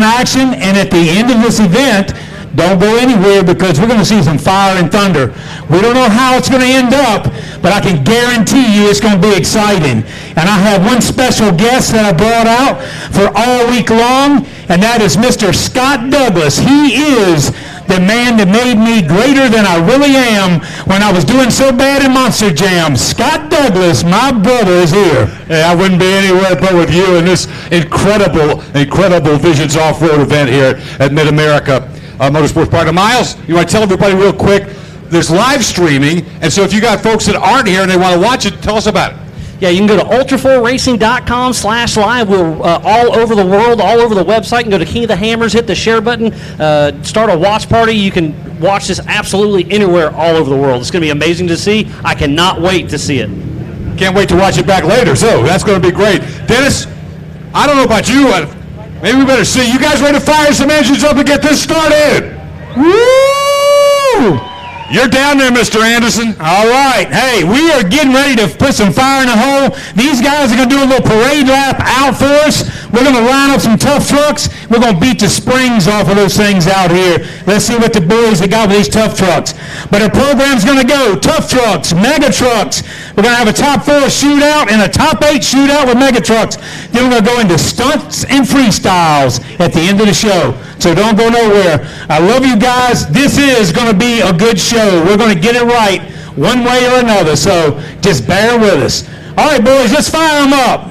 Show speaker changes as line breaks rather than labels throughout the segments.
action, and at the end of this event, don't go anywhere because we're going to see some fire and thunder. We don't know how it's going to end up, but I can guarantee you it's going to be exciting. And I have one special guest that I brought out for all week long, and that is Mr. Scott Douglas. He is the man that made me greater than I really am when I was doing so bad in Monster Jam. Scott Douglas, my brother, is here.
Hey, I wouldn't be anywhere but with you in this incredible Visions Off-Road event here at Mid-America Motorsports Park. Miles, you want to tell everybody real quick, there's live streaming, and so if you got folks that aren't here and they want to watch it, tell us about it.
Yeah, you can go to ultra4racing.com/live. We're all over the world, all over the website. You can go to King of the Hammers, hit the share button, start a watch party. You can watch this absolutely anywhere all over the world. It's going to be amazing to see. I cannot wait to see it.
Can't wait to watch it back later, so that's going to be great. Dennis, I don't know about you, but maybe we better see. You guys ready to fire some engines up and get this started?
Woo!
You're down there, Mr. Anderson.
All right. Hey, we are getting ready to put some fire in the hole. These guys are going to do a little parade lap out for us. We're going to line up some tough trucks. We're going to beat the springs off of those things out here. Let's see what the boys have got with these tough trucks. But our program's going to go tough trucks, mega trucks. We're going to have a top 4 shootout and a top 8 shootout with mega trucks. Then we're going to go into stunts and freestyles at the end of the show. So don't go nowhere. I love you guys. This is going to be a good show. We're going to get it right one way or another. So just bear with us. All right, boys, let's fire them up.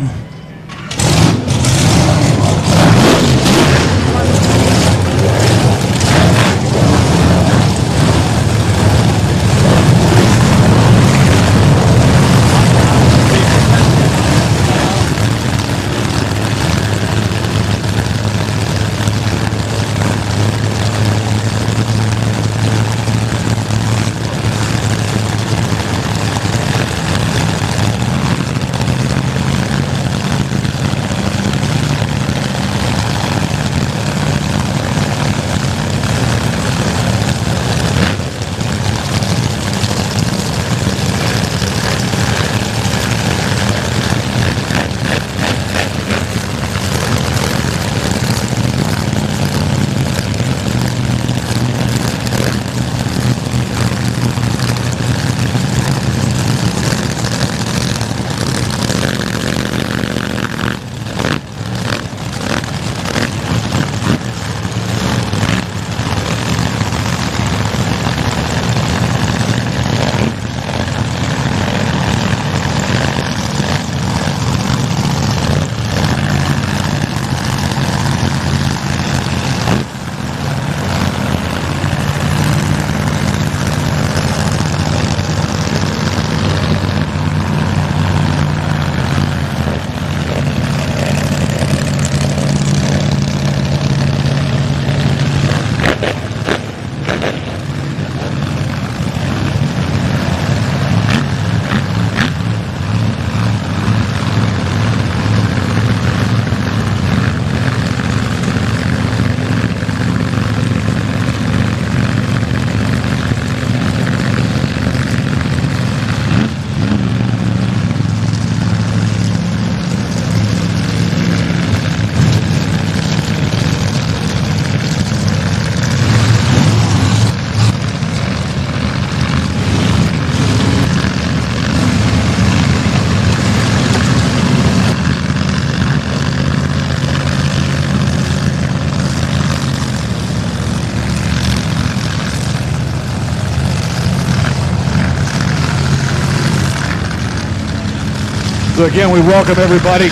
So again, we welcome everybody.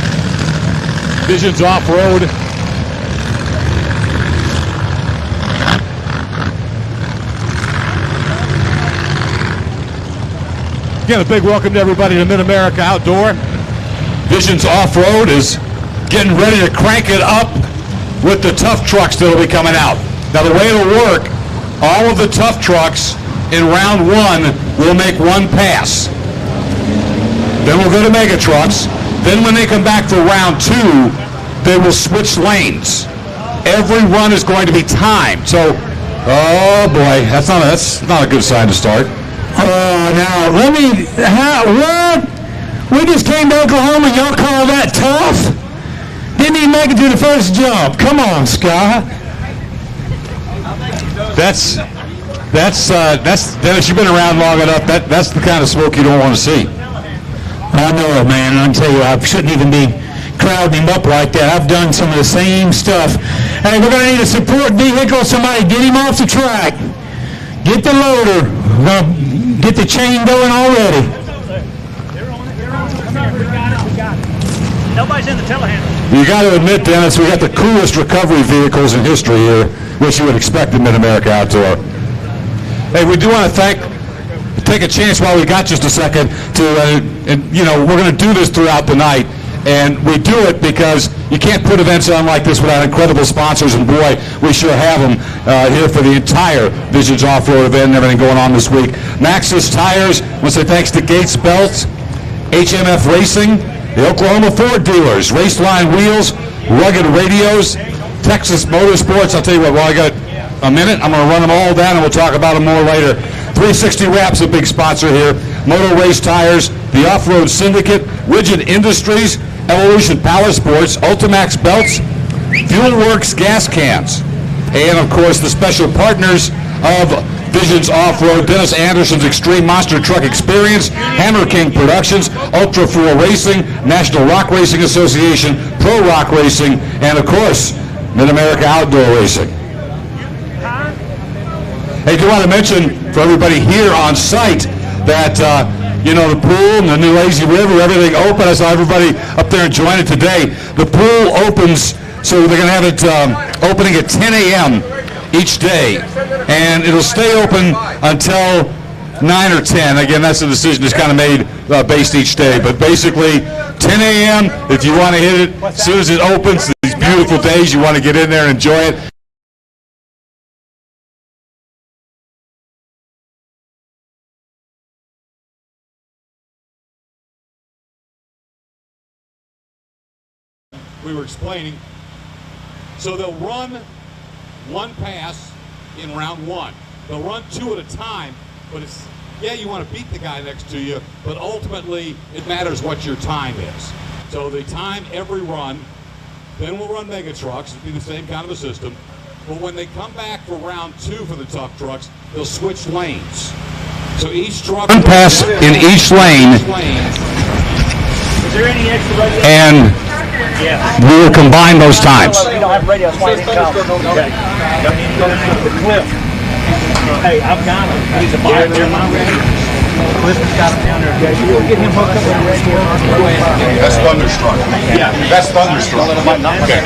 Visions Off-Road. Again, a big welcome to everybody to Mid-America Outdoor. Visions Off-Road is getting ready to crank it up with the tough trucks that will be coming out. Now the way it'll work, all of the tough trucks in round 1 will make one pass. Then we'll go to mega trucks. Then when they come back for round 2, they will switch lanes. Every run is going to be timed. So, oh boy, that's not a good sign to start.
Now, what? We just came to Oklahoma and y'all call that tough? Didn't me make it to the first jump. Come on, Scott.
That's Dennis, you've been around long enough. That's the kind of smoke you don't want to see.
I know, man. I tell you, I shouldn't even be crowding him up like that. I've done some of the same stuff. Hey, we're going to need a support vehicle. Somebody get him off the track. Get the loader. We're going to get the chain going already.
Nobody's in the telehandler.
You got to admit, Dennis, we got the coolest recovery vehicles in history here, which you would expect in Mid-America Outdoor. Hey, we do want to take a chance while we got just a second to, we're going to do this throughout the night, and we do it because you can't put events on like this without incredible sponsors, and boy, we sure have them here for the entire Visions Off-Road event and everything going on this week. Maxxis Tires, I want to say thanks to Gates Belts, HMF Racing, the Oklahoma Ford dealers, Raceline Wheels, Rugged Radios, Texas Motorsports. I'll tell you what, while I got a minute, I'm going to run them all down and we'll talk about them more later. 360 Wraps, a big sponsor here. Moto Race Tires, the Offroad Syndicate, Rigid Industries, Evolution Power Sports, Ultimax Belts, Fuel Works Gas Cans, and of course the special partners of Visions Off-Road, Dennis Anderson's Extreme Monster Truck Experience, Hammer King Productions, Ultra 4 Racing, National Rock Racing Association, Pro Rock Racing, and of course, Mid-America Outdoor Racing. Hey, I do want to mention for everybody here on site that, the pool and the new Lazy River, everything open. I saw everybody up there enjoying it today. The pool opens, so they're going to have it opening at 10 a.m. each day, and it'll stay open until 9 or 10. Again, that's the decision that's kind of made based each day, but basically 10 a.m. if you want to hit it as soon as it opens. These beautiful days, you want to get in there and enjoy it. We were explaining, so they'll run one pass in round one. They'll run two at a time, but it's, you want to beat the guy next to you, but ultimately it matters what your time is. So they time every run, then we'll run mega trucks, it'll be the same kind of a system, but when they come back for round two for the tough trucks, they'll switch lanes. So each truck will pass in each lane.
Is there any extra radio?
And we will combine those times.
You don't have radio, that's why you didn't come. Okay. Hey, I've got him. He's a buyer there, my radio. Clifton's got him down there. Yeah, you'll get him hooked up with a radio.
That's Thunderstruck.
Yeah.
That's Thunderstruck. Okay.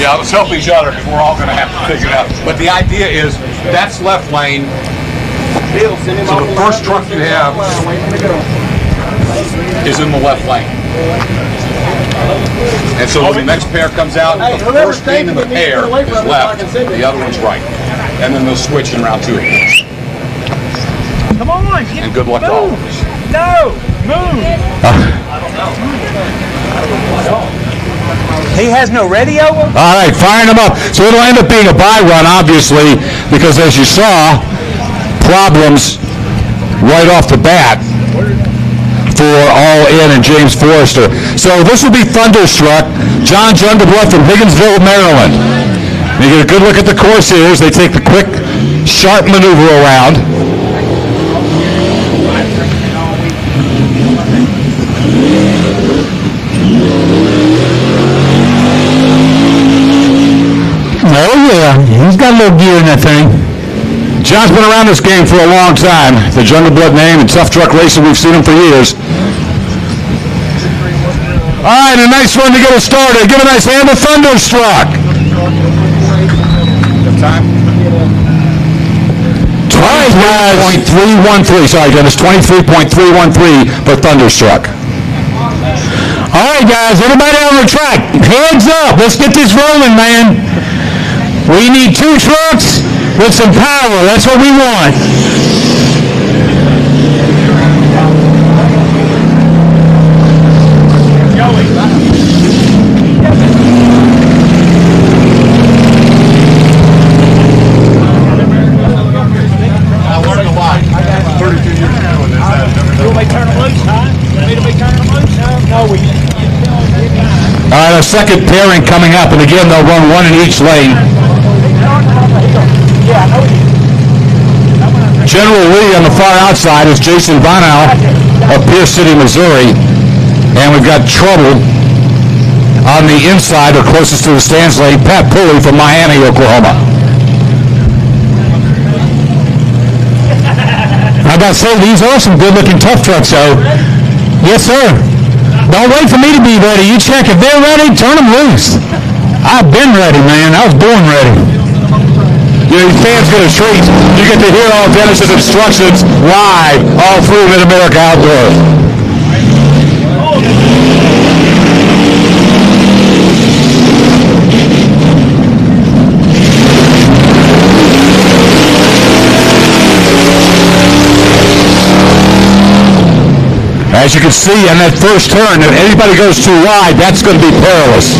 Yeah, let's help each other because we're all going to have to figure it out. But the idea is that's left lane. So the first truck you have is in the left lane. And so when the next pair comes out, the first name in the pair is left, the other one's right. And then they'll switch in round two.
Come on.
And good luck to all of us.
No, move. He has no radio?
All right, firing them up. So it'll end up being a buy run, obviously, because as you saw, problems right off the bat for All In and James Forrester. So this will be Thunderstruck, John Junderblood from Higginsville, Maryland. You get a good look at the course here as they take the quick, sharp maneuver around.
Oh yeah, he's got a little gear in that thing.
John's been around this game for a long time. The Junderblood name and tough truck racing, we've seen him for years. All right, a nice one to get us started. Give a nice hand to Thunderstruck. Time? 23.313. Sorry, Dennis. 23.313 for Thunderstruck.
All right, guys, everybody on the track, heads up. Let's get this rolling, man. We need two trucks with some power. That's what we want.
I learned a lot. 32 years ago.
You want me to turn them loose, huh? You want me to be turning them loose, huh? No, we...
All right, second pairing coming up, and again, they'll run one in each lane. General Lee on the far outside is Jason Bonnow of Pierce City, Missouri. And we've got trouble on the inside or closest to the stands lane, Pat Pulley from Miami, Oklahoma.
I gotta say, these are some good-looking tough trucks, though. Yes, sir. Don't wait for me to be ready. You check if they're ready, turn them loose. I've been ready, man. I was born ready.
You know, fans get a treat. You get to hear all Dennis's instructions live all through Mid-America Outdoor. As you can see in that first turn, if anybody goes too wide, that's going to be perilous.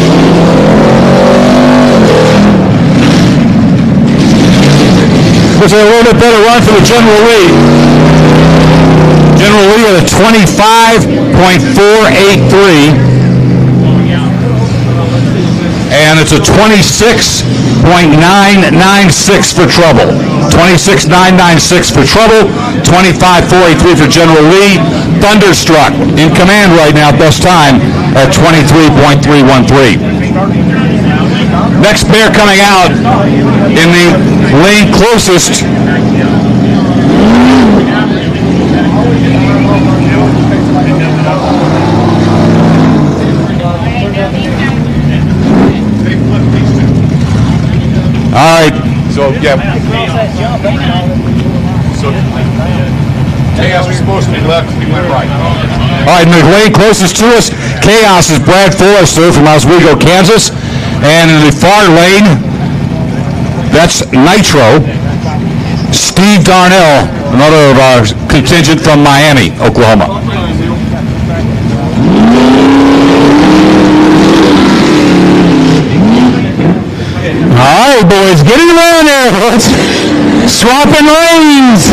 Was a little bit better run for the General Lee. General Lee at a 25.483. And it's a 26.996 for trouble. 26.996 for trouble. 25.483 for General Lee. Thunderstruck in command right now, best time at 23.313. Next pair coming out in the lane closest. All right. So, yeah. So, Chaos was supposed to be left, he went right. All right, in the lane closest to us, Chaos is Brad Forrester from Oswego, Kansas. And in the far lane, that's Nitro, Steve Darnell, another of our contingent from Miami, Oklahoma.
All right, boys, get it around there. Let's swapping lanes.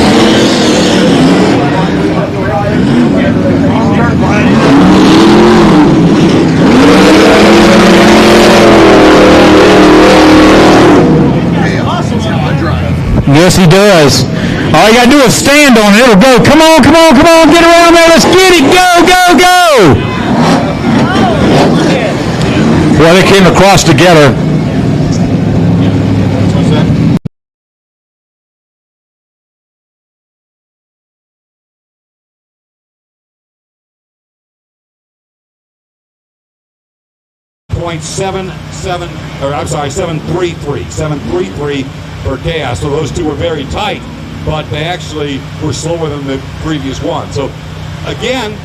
Yes, he does. All you got to do is stand on it. It'll go. Come on, come on, come on. Get around there. Let's get it. Go, go, go.
Well, they came across together. .733 for Chaos. So those two were very tight, but they actually were slower than the previous one. So again,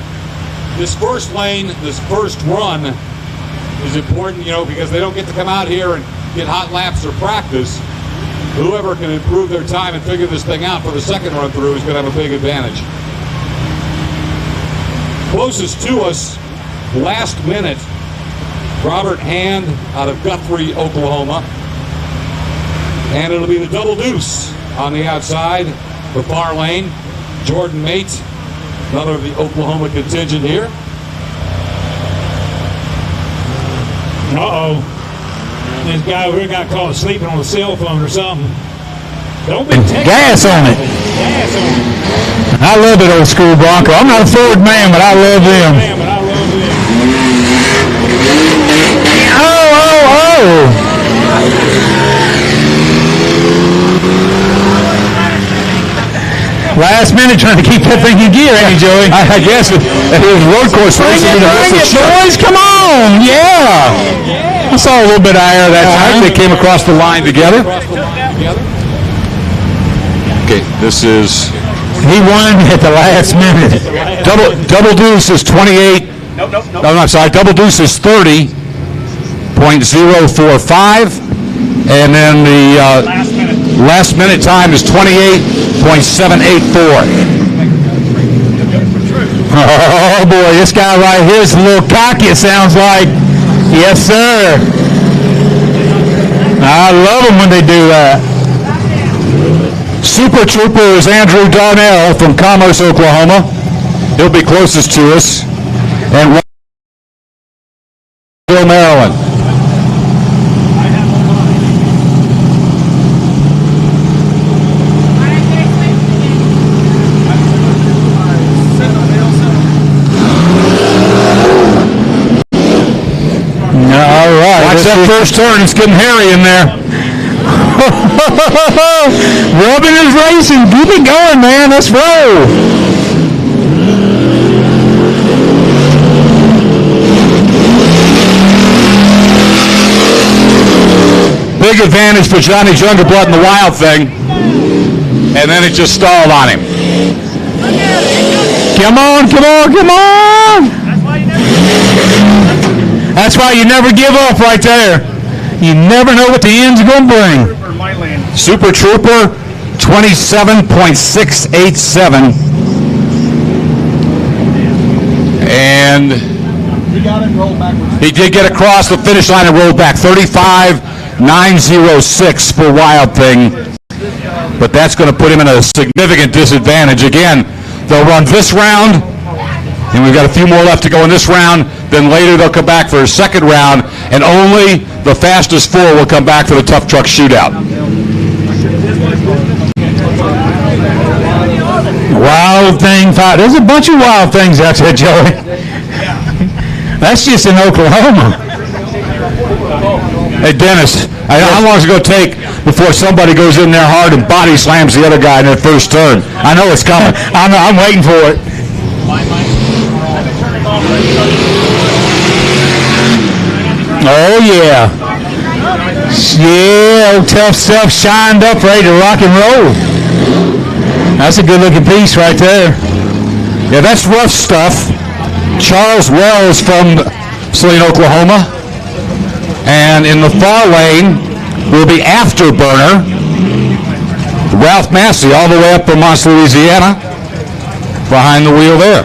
this first lane, this first run is important, you know, because they don't get to come out here and get hot laps or practice. Whoever can improve their time and figure this thing out for the second run through is going to have a big advantage. Closest to us, last minute, Robert Hand out of Guthrie, Oklahoma. And it'll be the double deuce on the outside, the far lane. Jordan Mate, another of the Oklahoma contingent here.
Uh-oh. This guy over here got caught sleeping on a cell phone or something. Don't be
Gas on it.
Gas on it.
I love it, old school Bronco. I'm not a Ford man, but I love them.
Man, but I love it.
Oh. Last minute trying to keep that thing in gear, ain't you, Joey?
I guess it was road course racing.
Bring it, boys. Come on. Yeah. I saw a little bit of air that time.
They came across the line together. Okay, this is...
He won at the last minute.
Double deuce is 28.
Nope.
No, I'm sorry. Double deuce is 30.045. And then the last minute time is 28.784.
Oh, boy. This guy right here is a little cocky, it sounds like. Yes, sir. I love them when they do that.
Super Trooper is Andrew Darnell from Commerce, Oklahoma. He'll be closest to us. And Maryland.
All right.
Watch that first turn. It's getting hairy in there.
Rubbing is racing. Keep it going, man. Let's roll.
Big advantage for Johnny's younger blood in the Wild thing. And then it just stalled on him.
Come on, come on, come on. That's why you never give up right there. You never know what the end's going to bring.
Super Trooper, 27.687. And he did get across the finish line and rolled back. 35.906 for Wild Thing. But that's going to put him in a significant disadvantage. Again, they'll run this round, and we've got a few more left to go in this round. Then later they'll come back for a second round, and only the fastest four will come back for the Tough Truck Shootout.
Wild Thing fight. There's a bunch of Wild Things out there, Joey. That's just in Oklahoma.
Hey, Dennis, how long is it going to take before somebody goes in there hard and body slams the other guy in their first turn? I know it's coming.
I'm waiting for it. Oh, yeah. Yeah, old Tough Stuff shined up, ready to rock and roll. That's a good-looking piece right there.
Yeah, that's Rough Stuff. Charles Wells from Saline, Oklahoma. And in the far lane will be Afterburner. Ralph Massey all the way up from Mons, Louisiana. Behind the wheel there.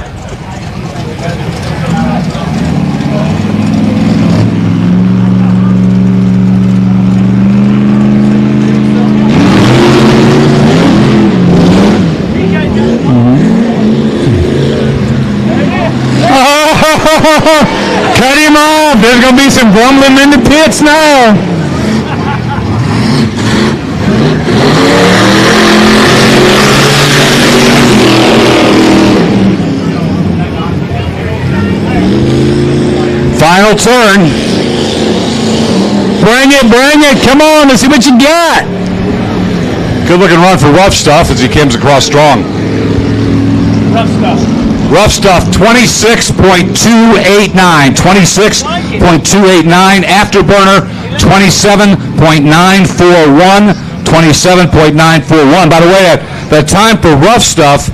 Cut him off. There's going to be some grumbling in the pits now.
Final turn.
Bring it. Come on, let's see what you got.
Good looking run for Rough Stuff as he comes across strong. Rough Stuff, 26.289. 26.289. Afterburner, 27.941. 27.941. By the way, that time for Rough Stuff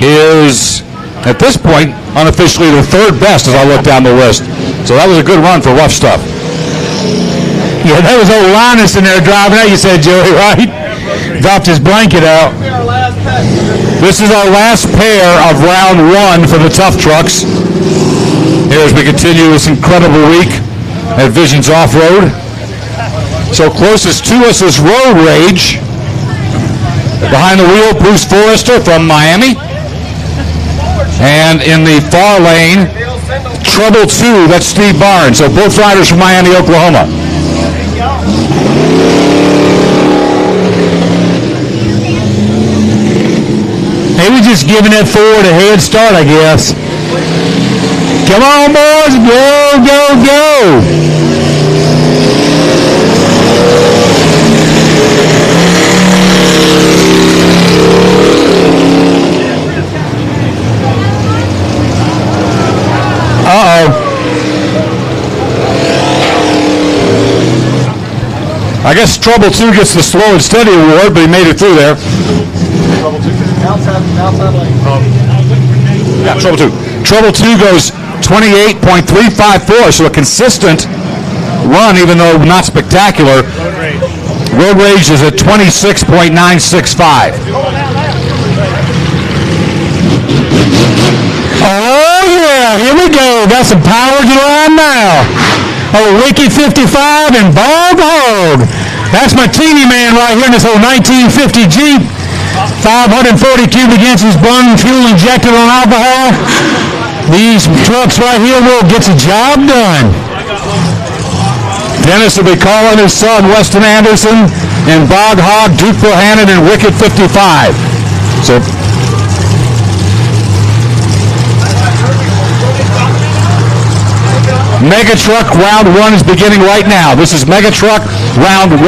is, at this point, unofficially the third best as I look down the list. So that was a good run for Rough Stuff.
Yeah, that was old Linus in there driving out, you said, Joey, right? Dropped his blanket out.
This is our last pair of round one for the Tough Trucks. Here as we continue this incredible week at Visions Off-Road. So closest to us is Road Rage. Behind the wheel, Bruce Forrester from Miami. And in the far lane, Trouble 2, that's Steve Barnes. So both riders from Miami, Oklahoma.
They were just giving that Ford a head start, I guess. Come on, boys. Go. Uh-oh.
I guess Trouble 2 gets the slow and steady award, but he made it through there. Yeah, Trouble 2. Trouble 2 goes 28.354, so a consistent run, even though not spectacular. Road Rage is at 26.965.
Oh, yeah. Here we go. Got some power to the line now. Oh, Wiki 55 and Bald Hog. That's my teeny man right here in this old 1950 Jeep. 540 cubic inches burning fuel injected on alcohol. These trucks right here will get the job done.
Dennis will be calling his son, Weston Anderson, and Bog Hog, Duke Bohannon, and Wicked 55. So, Mega Truck round 1 is beginning right now. This is Mega Truck round 1.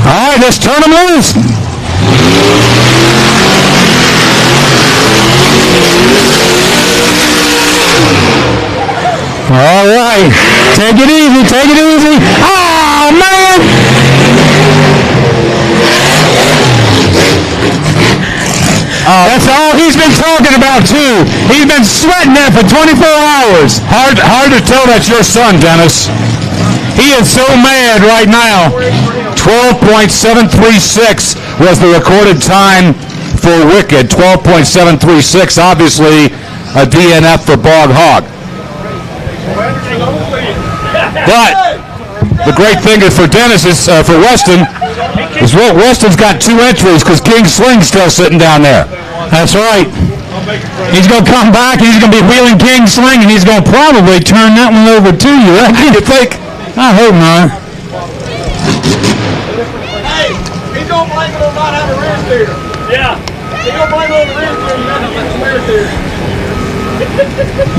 All right, let's turn them loose. All right, take it easy, take it easy. Oh, man! That's all he's been talking about, too. He's been sweating there for 24 hours. Hard to tell that's your son, Dennis. He is so mad right now. 12.736 was the recorded time for Wicked. 12.736, obviously a DNF for Bog Hog. But the great thing is for Dennis is for Weston is Weston's got 2 entries because King Sling's still sitting down there. That's right. He's going to come back and he's going to be wheeling King Sling and he's going to probably turn that one over to you. You think? I hope not.
Hey, he's going to blame it on not having a rear steer. Yeah. He's going to blame it on the rear steer. You have to get the rear steer.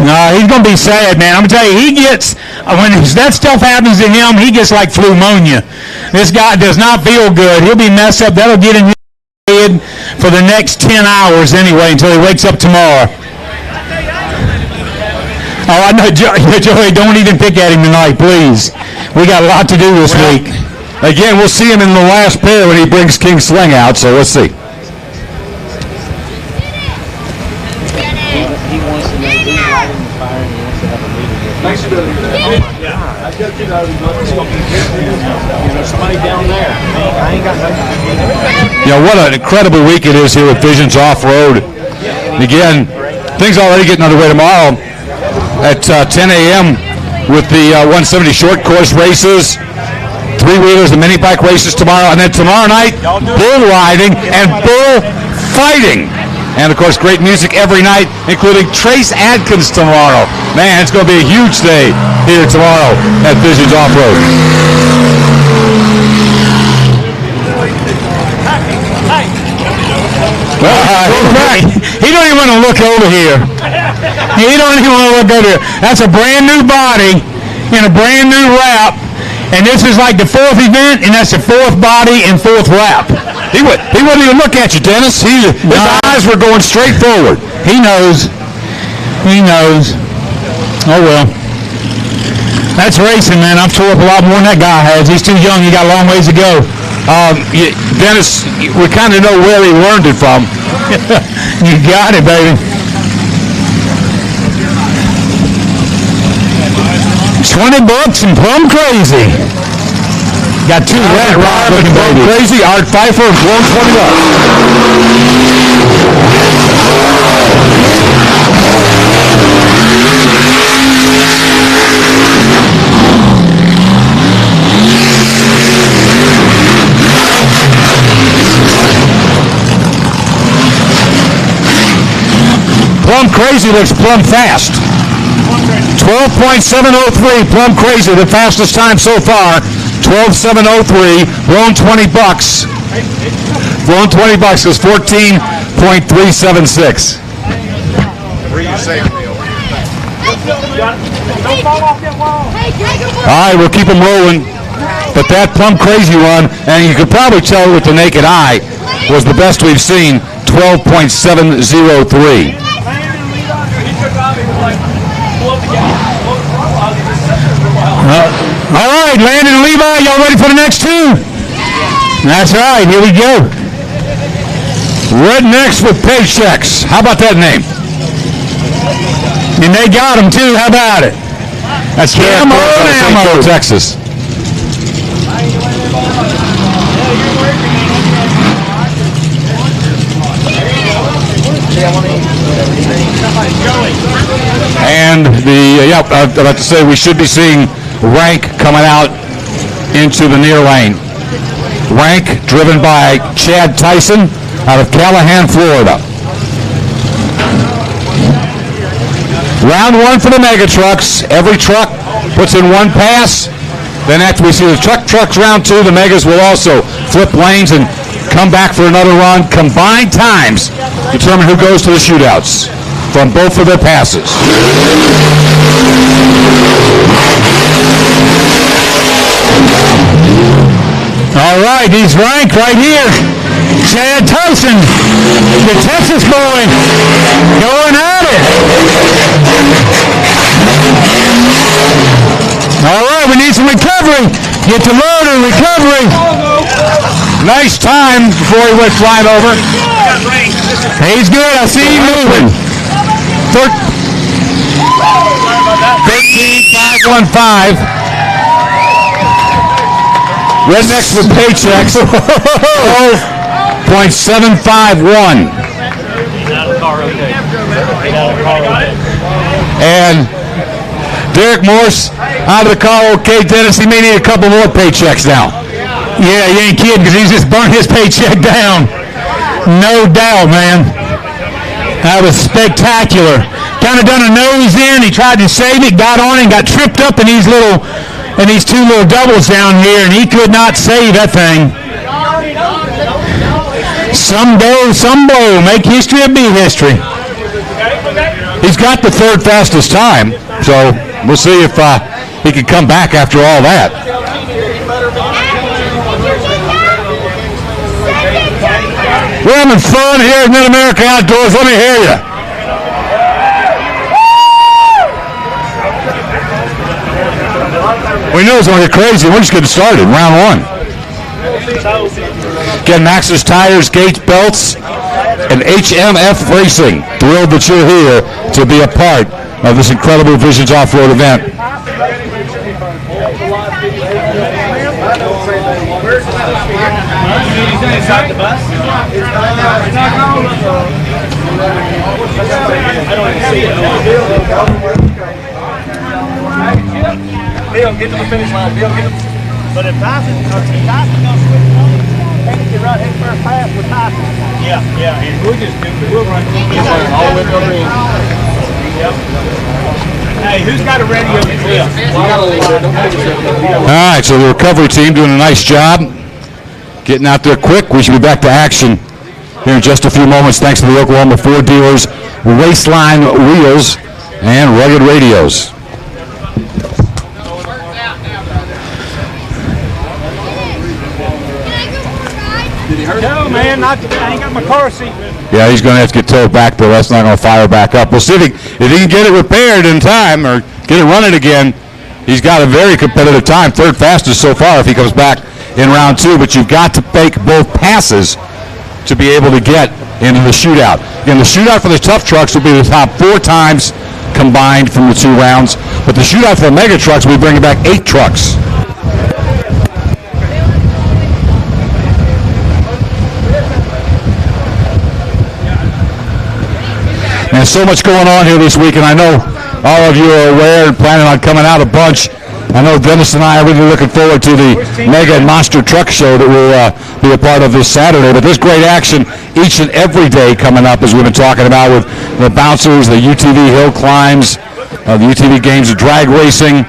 No, he's going to be sad, man. I'm going to tell you, he gets, when that stuff happens to him, he gets like pneumonia. This guy does not feel good. He'll be messed up. That'll get in his head for the next 10 hours anyway until he wakes up tomorrow. Oh, I know, Joey, don't even pick at him tonight, please. We got a lot to do this week.
Again, we'll see him in the last pair when he brings King Sling out, so let's see.
He wants to know who's lighting the fire and he wants to have a meeting with somebody down there. I ain't got nothing.
You know, what an incredible week it is here with Visions Off-Road. And again, things already getting underway tomorrow at 10 a.m. with the 170 short course races, 3-wheelers and mini bike races tomorrow, and then tomorrow night, bull riding and bull fighting. And, of course, great music every night, including Trace Adkins tomorrow. Man, it's going to be a huge day here tomorrow at Visions Off-Road.
Right. He don't even want to look over here. He don't even want to look over here. That's a brand new body in a brand new wrap. And this is like the 4th event, and that's the 4th body and 4th wrap.
He wouldn't even look at you, Dennis. His eyes were going straight forward.
He knows. He knows. Oh, well. That's racing, man. I've tore up a lot more than that guy has. He's too young. He got a long ways to go.
Dennis, we kind of know where he learned it from.
You got it, baby. 20 bucks and Plum Crazy. Got 2 rat rod looking babies.
Crazy, Art Pfeiffer, and Blown 20 bucks. Plum Crazy looks plumb fast. 12.703, Plum Crazy, the fastest time so far. 12.703, blown 20 bucks. Blown 20 bucks is 14.376. All right, we'll keep them rolling. But that Plum Crazy run, and you could probably tell with the naked eye, was the best we've seen, 12.703.
All right, Landon and Levi, y'all ready for the next 2? That's right, here we go.
Rednecks with Paychecks. How about that name?
And they got them too, how about it?
That's Ammo, Texas. And I'd like to say we should be seeing Rank coming out into the near lane. Rank driven by Chad Tyson out of Callahan, Florida. Round one for the mega trucks. Every truck puts in one pass. Then after we see the trucks round two, the megas will also flip lanes and come back for another run. Combined times determine who goes to the shootouts from both of their passes.
All right, he's ranked right here. Chad Tyson, the Texas boy, going at it. All right, we need some recovery. Get the loader, recovery.
Nice time before he went flying over.
He's good. I see him moving.
13,515. Rednecks with paychecks. 0.751. And Derek Morse out of the car. Okay, Dennis, he may need a couple more paychecks now.
Yeah, you ain't kidding, because he's just burnt his paycheck down. No doubt, man. That was spectacular. Kind of done a nose in. He tried to save it, got on it, and got tripped up in these two little doubles down here, and he could not save that thing. Some go, some blow. Make history or be history.
He's got the third fastest time, so we'll see if he can come back after all that. We're having fun here at Mid-America Outdoors. Let me hear you. We know it's going to get crazy. We're just getting started. Round one. Again, Maxxis tires, Gates belts, and HMF Racing. Thrilled that you're here to be a part of this incredible Visions Off-Road event.
Bill, get to the finish line. Bill, get to the... But if Tyson going to switch on, can't you run his first pass with Tyson? Yeah, and we'll just do it. We'll run all the way to the ring. Yep. Hey, who's got a radio?
All right, so the recovery team doing a nice job. Getting out there quick. We should be back to action here in just a few moments, thanks to the Oklahoma Ford dealers, Raceline Wheels, and Rugged Radios.
No, man, I ain't got my car seat.
Yeah, he's going to have to get towed back, though. That's not going to fire back up. We'll see if he can get it repaired in time or get it running again. He's got a very competitive time, third fastest so far if he comes back in round two, but you've got to fake both passes to be able to get into the shootout. Again, the shootout for the tough trucks will be the top 4 times combined from the 2 rounds, but the shootout for the mega trucks will be bringing back 8 trucks. And so much going on here this week, and I know all of you are aware and planning on coming out a bunch. I know Dennis and I are really looking forward to the Mega and Monster Truck Show that will be a part of this Saturday. But there's great action each and every day coming up, as we've been talking about, with the bouncers, the UTV hill climbs, the UTV games of drag racing.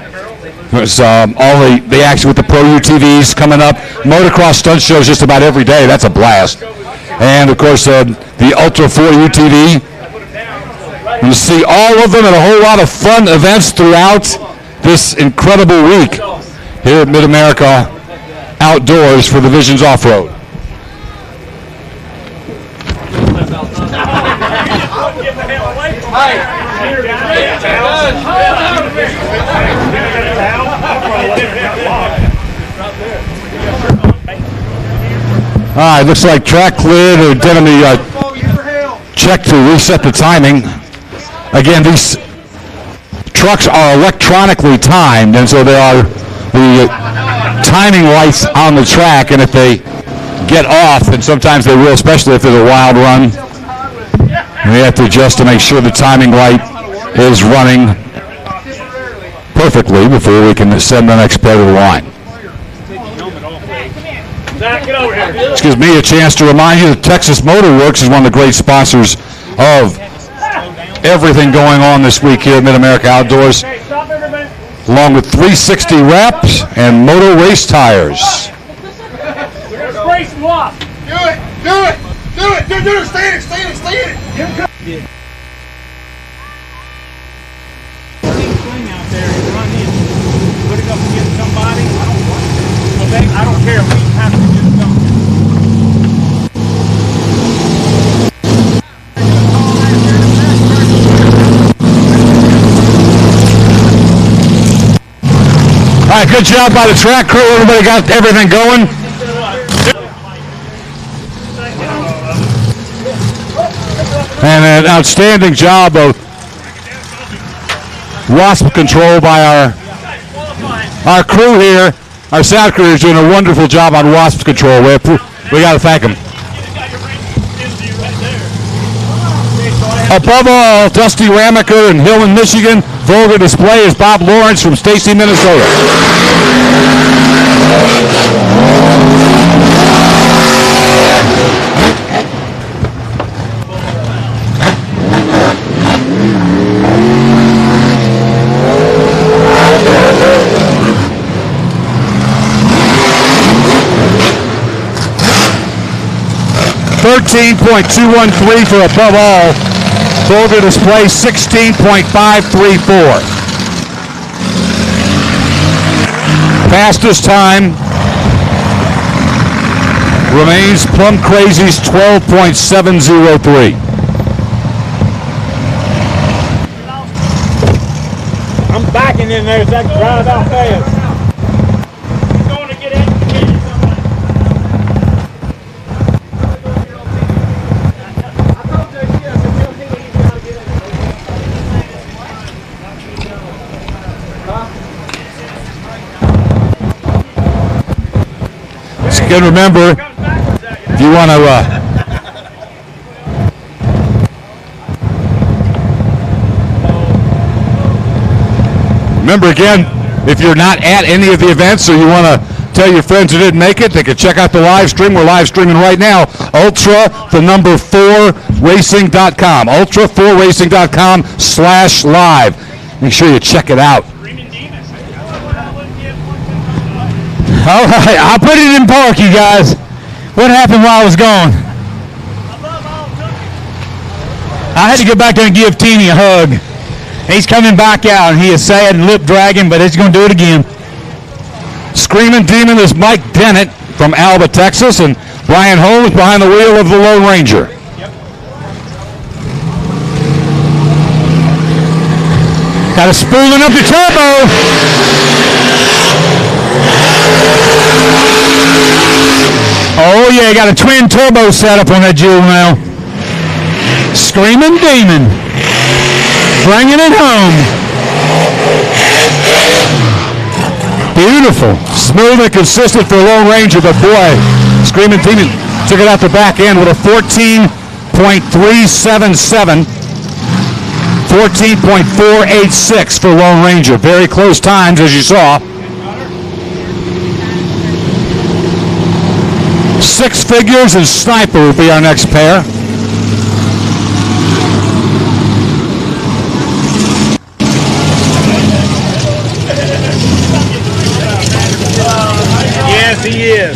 There's all the action with the Pro UTVs coming up. Motocross stunt shows just about every day. That's a blast. And, of course, the Ultra 4 UTV. You see all of them and a whole lot of fun events throughout this incredible week here at Mid-America Outdoors for the Visions Off-Road. All right, looks like track cleared. Or did check to reset the timing. Again, these trucks are electronically timed, and so there are the timing lights on the track, and if they get off, and sometimes they will, especially if there's a wild run, we have to adjust to make sure the timing light is running perfectly before we can send the next player to the line. This gives me a chance to remind you that Texas Motor Works is one of the great sponsors of everything going on this week here at Mid-America Outdoors,
Okay, stop everybody.
along with 360 wraps and moto race tires.
We're going to spray some wasp.
Do it! Do it! Do it! Do it! Stay in it! Stay in it! Stay in it!
Swing out there and run in. Put it up against somebody. I don't care. We have to get something.
All right, good job by the track crew. Everybody got everything going. And an outstanding job of wasp control by our crew here. Our sound crew is doing a wonderful job on wasp control. We got to thank them. Above all, Dusty Ramaker in Hillman, Michigan. Vulgar display is Bob Lawrence from Stacy, Minnesota. $13.213 for above all. Vulgar display 16.534. Fastest time remains Plum Crazy's 12.703.
I'm backing in there. That drive out fast. Going to get educated.
Again, remember, if you want to remember again, if you're not at any of the events or you want to tell your friends who didn't make it, they can check out the live stream. We're live streaming right now. Ultra4racing.com. Ultra4racing.com/live. Make sure you check it out.
All right, I'll put it in park, you guys. What happened while I was gone? I had to go back there and give Teeny a hug. He's coming back out, and he is sad and lip dragging, but he's going to do it again.
Screaming Demon is Mike Dennett from Alba, Texas, and Brian Holmes behind the wheel of the Lone Ranger.
Got to spooling up the turbo. Oh yeah, got a twin turbo setup on that Jewel now. Screaming Demon. Bringing it home.
Beautiful. Smooth and consistent for Lone Ranger, but boy, Screaming Demon took it out the back end with a 14.377. 14.486 for Lone Ranger. Very close times, as you saw. Six Figures and Sniper will be our next pair.
Yes, he is.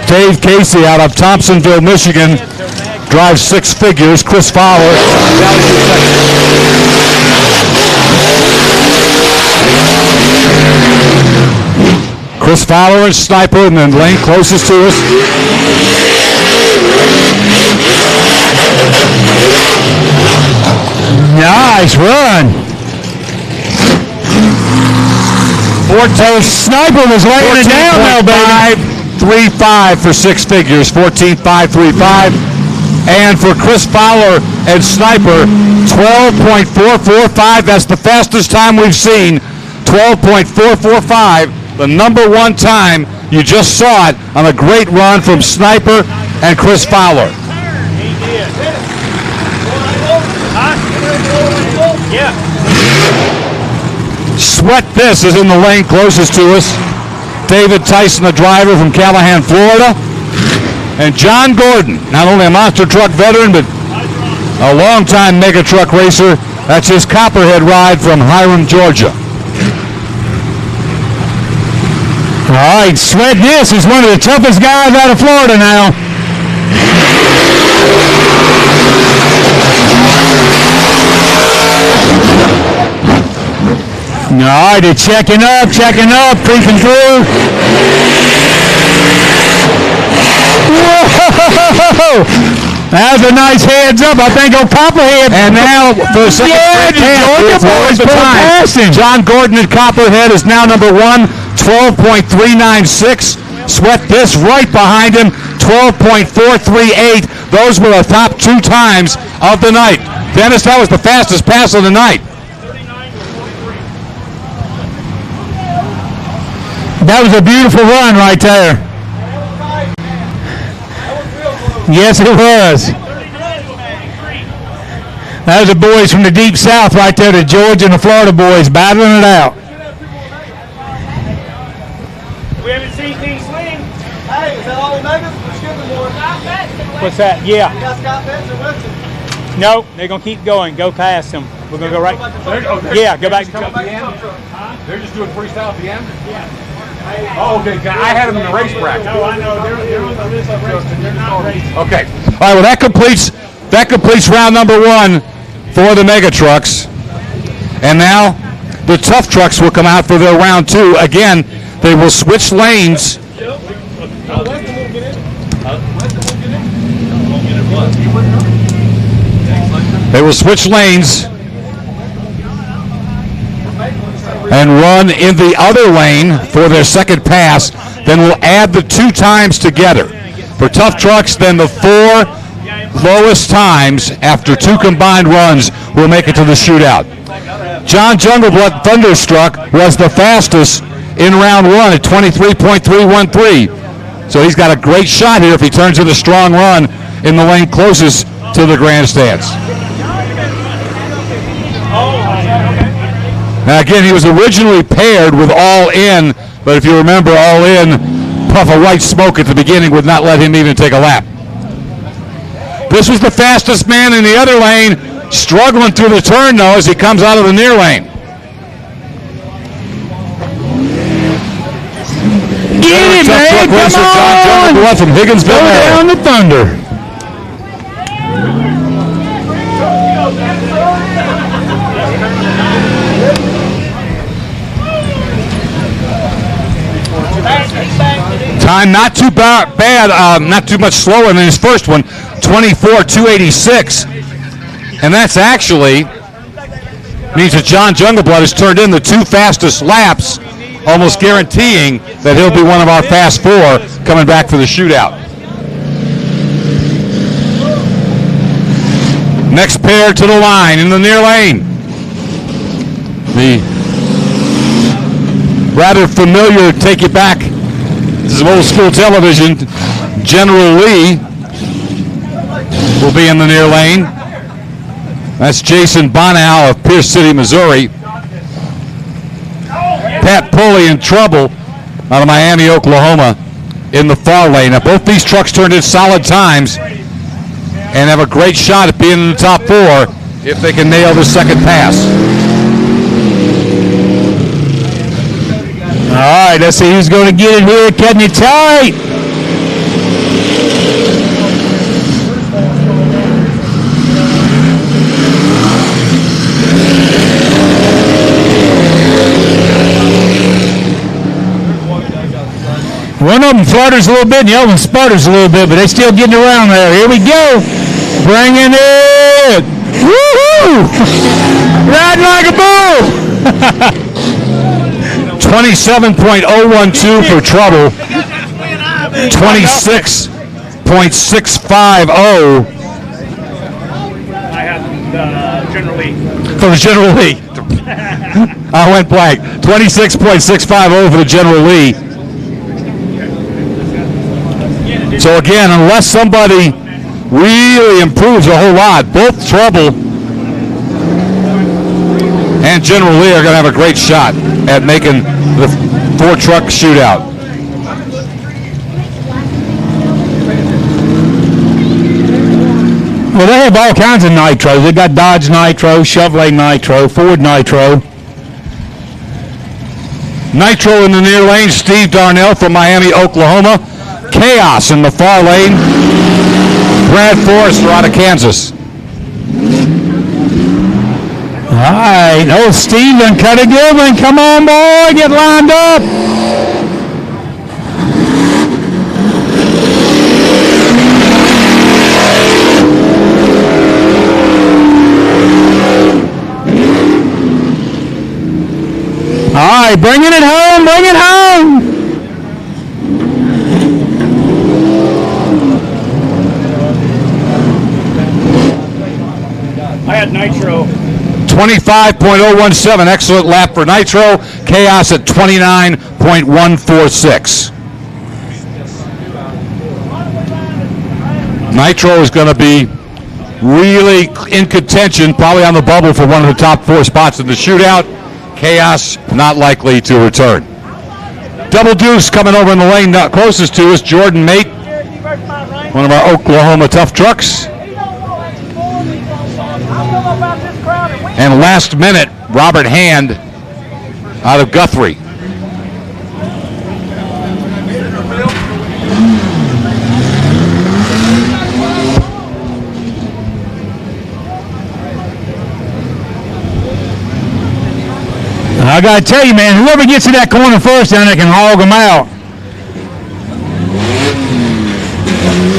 Dave Casey out of Thompsonville, Michigan, drives Six Figures. Chris Fowler. Chris Fowler and Sniper, and then lane closest to us.
Nice run. Sniper was laying it down now, baby.
14.535 for Six Figures. 14.535. And for Chris Fowler and Sniper, 12.445. That's the fastest time we've seen. 12.445. The number one time. You just saw it on a great run from Sniper and Chris Fowler.
He did. Yeah.
Sweat This is in the lane closest to us. David Tyson, the driver from Callahan, Florida. And John Gordon, not only a monster truck veteran, but a longtime mega truck racer. That's his Copperhead ride from Hiram, Georgia.
All right, Sweat This is one of the toughest guys out of Florida now. All right, they're checking up, creeping through. Whoa! That was a nice heads up. I think on Copperhead.
And now for the second
Georgia boys pulled past him.
John Gordon at Copperhead is now number 1, 12.396. Sweat This right behind him, 12.438. Those were the top 2 times of the night. Dennis, that was the fastest pass of the night.
That was a beautiful run right there. Yes, it was. That was the boys from the deep south right there, the Georgia and the Florida boys battling it out.
We haven't seen King Sling.
Hey, is that all Megan?
What's that? Yeah.
You got Scott Benson or Winston?
No, they're going to keep going. Go past them. We're going to go right. Yeah, go back.
They're just doing freestyle at the end? Yeah. Oh, okay. I had them in the race bracket.
No, I know. They're on the list of races, but they're not racing.
Okay. All right, well, that completes round number 1 for the mega trucks. And now the tough trucks will come out for their round 2. Again, they will switch lanes. They will switch lanes and run in the other lane for their second pass. Then we'll add the 2 times together. For tough trucks, then the 4 lowest times after 2 combined runs will make it to the shootout. John Jungleblood Thunderstruck was the fastest in round 1 at 23.313. So he's got a great shot here if he turns in a strong run in the lane closest to the grandstands. Now again, he was originally paired with All In, but if you remember, All In, puff of white smoke at the beginning would not let him even take a lap. This was the fastest man in the other lane, struggling through the turn though as he comes out of the near lane.
Get it, man! Come
John Jungleblood
on!
from Higginsville,
Go down the Thunder.
Time not too bad, not too much slower than his first one, 24.286. And that's actually means that John Jungleblood has turned in the 2 fastest laps, almost guaranteeing that he'll be one of our fast 4 coming back for the shootout. Next pair to the line in the near lane. The rather familiar, take you back, this is old school television, General Lee will be in the near lane. That's Jason Bonow of Pierce City, Missouri. Pat Pulley in trouble out of Miami, Oklahoma in the far lane. Now both these trucks turned in solid times and have a great shot at being in the top 4 if they can nail the second pass.
All right, let's see who's going to get it here. Cutting it tight. One of them flutters a little bit and the other one sputters a little bit, but they're still getting around there. Here we go. Bringing it. Woohoo! Riding like a bull.
27.012 for trouble. 26.650
I have General Lee.
for the General Lee. I went blank. 26.650 for the General Lee. So again, unless somebody really improves a whole lot, both Trouble and General Lee are going to have a great shot at making the 4-truck shootout.
Well, they have all kinds of nitros. They got Dodge Nitro, Chevrolet Nitro, Ford Nitro.
Nitro in the near lane, Steve Darnell from Miami, Oklahoma. Chaos in the far lane, Brad Forrester out of Kansas.
All right. Oh, Steve done cut a good one. Come on, boy. Get lined up. All right, bringing it home, bring it home.
I had Nitro.
25.017, excellent lap for Nitro. Chaos at 29.146. Nitro is going to be really in contention, probably on the bubble for one of the top 4 spots in the shootout. Chaos not likely to return. Double Deuce coming over in the lane closest to us, Jordan Mate, one of our Oklahoma tough trucks. And last minute, Robert Hand out of Guthrie.
I got to tell you, man, whoever gets to that corner first down there can hog them out.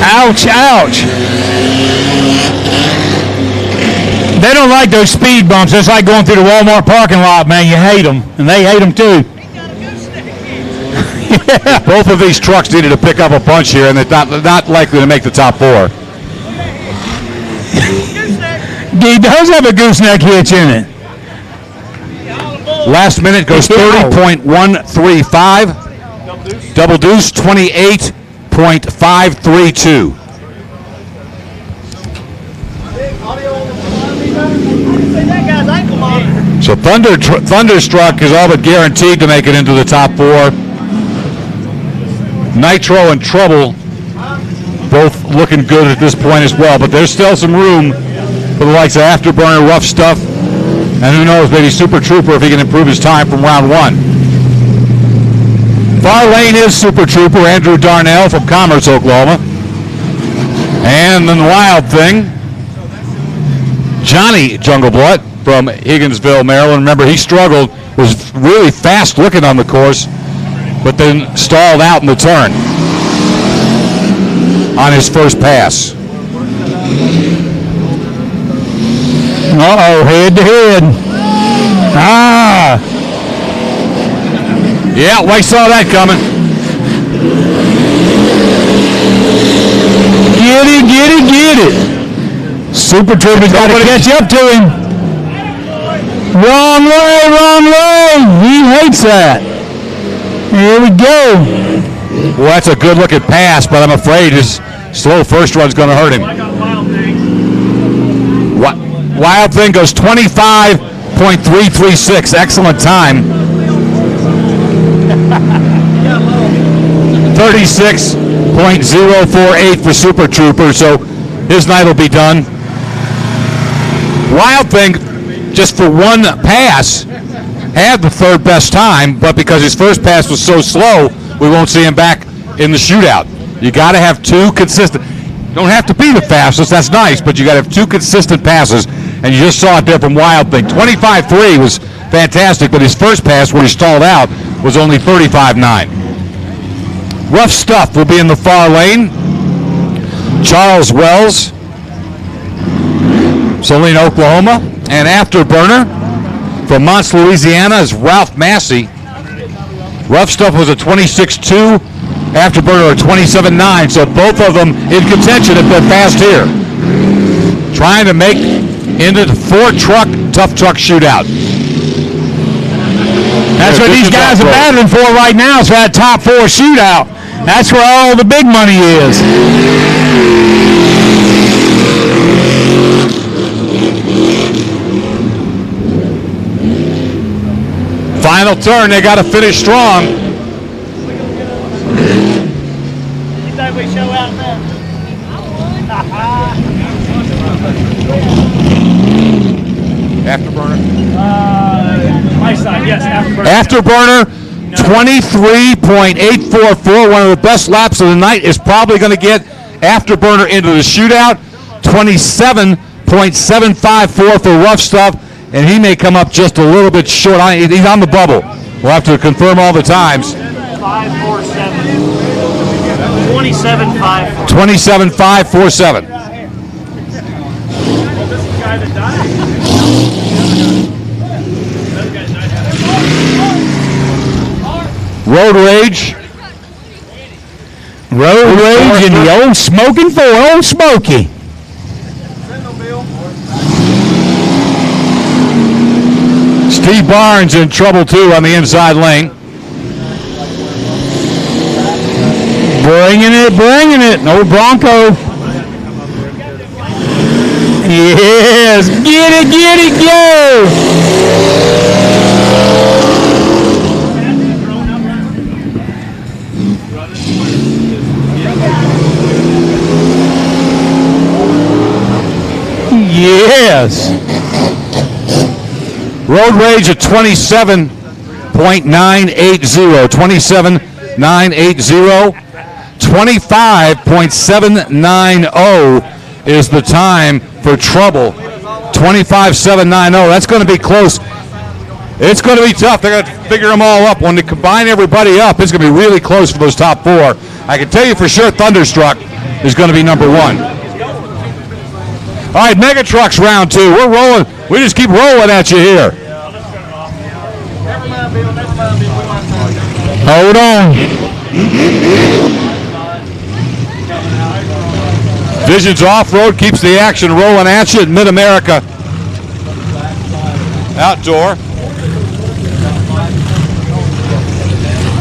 Ouch, ouch. They don't like those speed bumps. It's like going through the Walmart parking lot, man. You hate them, and they hate them too.
Yeah. Both of these trucks needed to pick up a bunch here, and they're not likely to make the top 4.
He does have a gooseneck hitch in it.
Last minute goes 30.135. Double Deuce 28.532. So Thunderstruck is all but guaranteed to make it into the top 4. Nitro and Trouble both looking good at this point as well, but there's still some room for the likes of Afterburner, Rough Stuff, and who knows, maybe Super Trooper if he can improve his time from round 1. Far lane is Super Trooper Andrew Darnell from Commerce, Oklahoma. And then the Wild Thing, Johnny Jungleblood from Higginsville, Maryland. Remember, he struggled, was really fast looking on the course, but then stalled out in the turn on his first pass.
Uh-oh, head to head. Ah.
Yeah, we saw that coming.
Get it, get it, get it. Super Trooper's got to catch up to him. Wrong way, wrong way. He hates that. Here we go.
Well, that's a good-looking pass, but I'm afraid his slow first run's going to hurt him. Wild Thing goes 25.336. Excellent time. 36.048 for Super Trooper, so his night will be done. Wild Thing, just for one pass, had the third best time, but because his first pass was so slow, we won't see him back in the shootout. You got to have 2 consistent. Don't have to be the fastest, that's nice, but you got to have 2 consistent passes, and you just saw it there from Wild Thing. 25.3 was fantastic, but his first pass, where he stalled out, was only 35.9. Rough Stuff will be in the far lane. Charles Wells, Saline, Oklahoma, and Afterburner from Mons, Louisiana is Ralph Massey. Rough Stuff was a 26.2, Afterburner a 27.9, so both of them in contention if they're fast here. Trying to make into the 4-truck, tough truck shootout.
That's what these guys are battling for right now, is that top 4 shootout. That's where all the big money is.
Final turn, they got to finish strong.
You think we show out now?
Afterburner?
My side, yes, afterburner.
Afterburner, 23.844. One of the best laps of the night is probably going to get Afterburner into the shootout. 27.754 for Rough Stuff, and he may come up just a little bit short. He's on the bubble. We'll have to confirm all the times.
547. 27.5.
27.547. Road Rage.
Road Rage in the old smoking Ford, old Smoky.
Steve Barnes in trouble too on the inside lane.
Bringing it. No Bronco. Yes, get it, go! Yes.
Road Rage at 27.980. 27.980. 25.790 is the time for Trouble. 25.790. That's going to be close. It's going to be tough. They're going to figure them all up. When they combine everybody up, it's going to be really close for those top four. I can tell you for sure Thunderstruck is going to be number one. All right, Mega Trucks round two. We're rolling. We just keep rolling at you here.
Hold on.
Visions Off-Road keeps the action rolling at you at Mid-America Outdoor.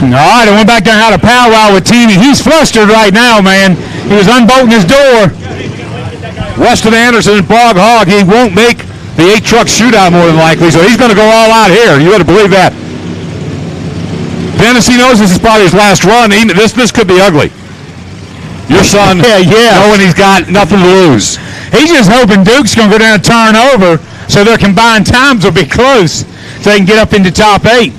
All right, I went back there and had a powwow with Teeny. He's flustered right now, man. He was unbolting his door.
Weston Anderson and Bog Hog, he won't make the 8-truck shootout more than likely, so he's going to go all out here. You better believe that. Dennis, he knows this is probably his last run. This could be ugly. Your son, knowing he's got nothing to lose.
He's just hoping Duke's going to go down and turn over so their combined times will be close so they can get up into top 8.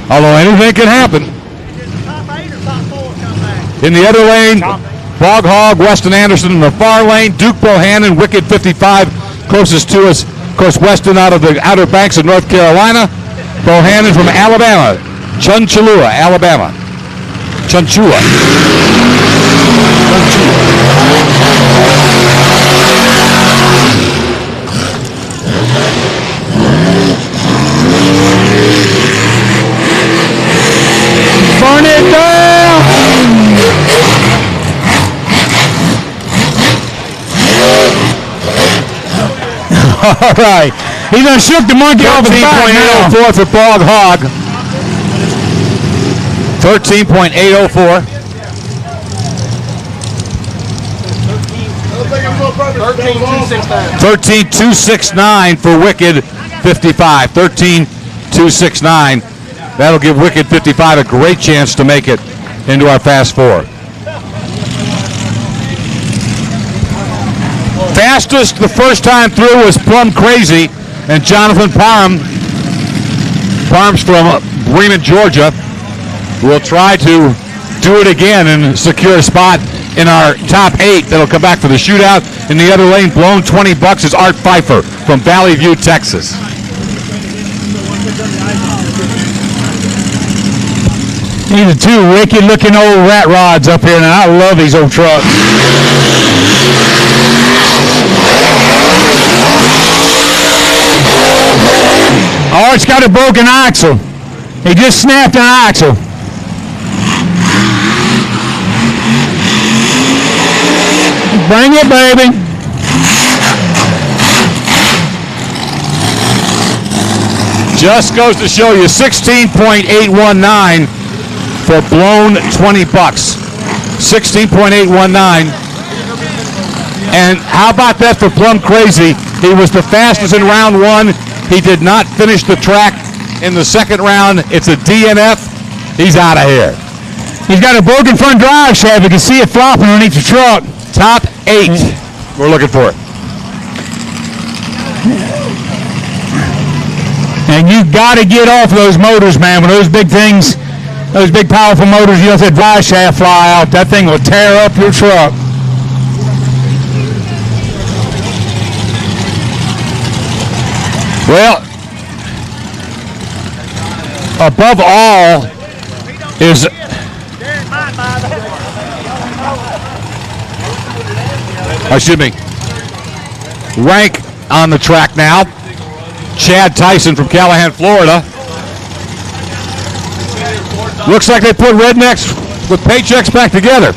Although anything can happen. In the other lane, Bog Hog, Weston Anderson in the far lane, Duke Bohannon, Wicked 55, closest to us. Of course, Weston out of the Outer Banks of North Carolina. Bohannon from Alabama, Chunchula, Alabama. Chunchula.
Burn it down! All right. He done shook the monkey off his back now.
13.804 for Bog Hog. 13.804. 13.269 for Wicked 55. 13.269. That'll give Wicked 55 a great chance to make it into our Fast Four. Fastest the first time through was Plum Crazy and Jonathan Parham's from Bremen, Georgia. We'll try to do it again and secure a spot in our top 8 that'll come back for the shootout. In the other lane, blown $20 is Art Pfeiffer from Valley View, Texas.
These are two wicked-looking old rat rods up here, and I love these old trucks. Art's got a broken axle. He just snapped an axle. Bring it, baby.
Just goes to show you 16.819 for blown $20. 16.819. And how about that for Plum Crazy? He was the fastest in round 1. He did not finish the track in the second round. It's a DNF. He's out of here.
He's got a broken front drive shaft. You can see it flopping underneath the truck.
Top 8. We're looking for it.
And you got to get off those motors, man. When those big things, those big powerful motors, you let that drive shaft fly out, that thing will tear up your truck.
Well, above all is rank on the track now. Chad Tyson from Callahan, Florida. Looks like they put rednecks with paychecks back together.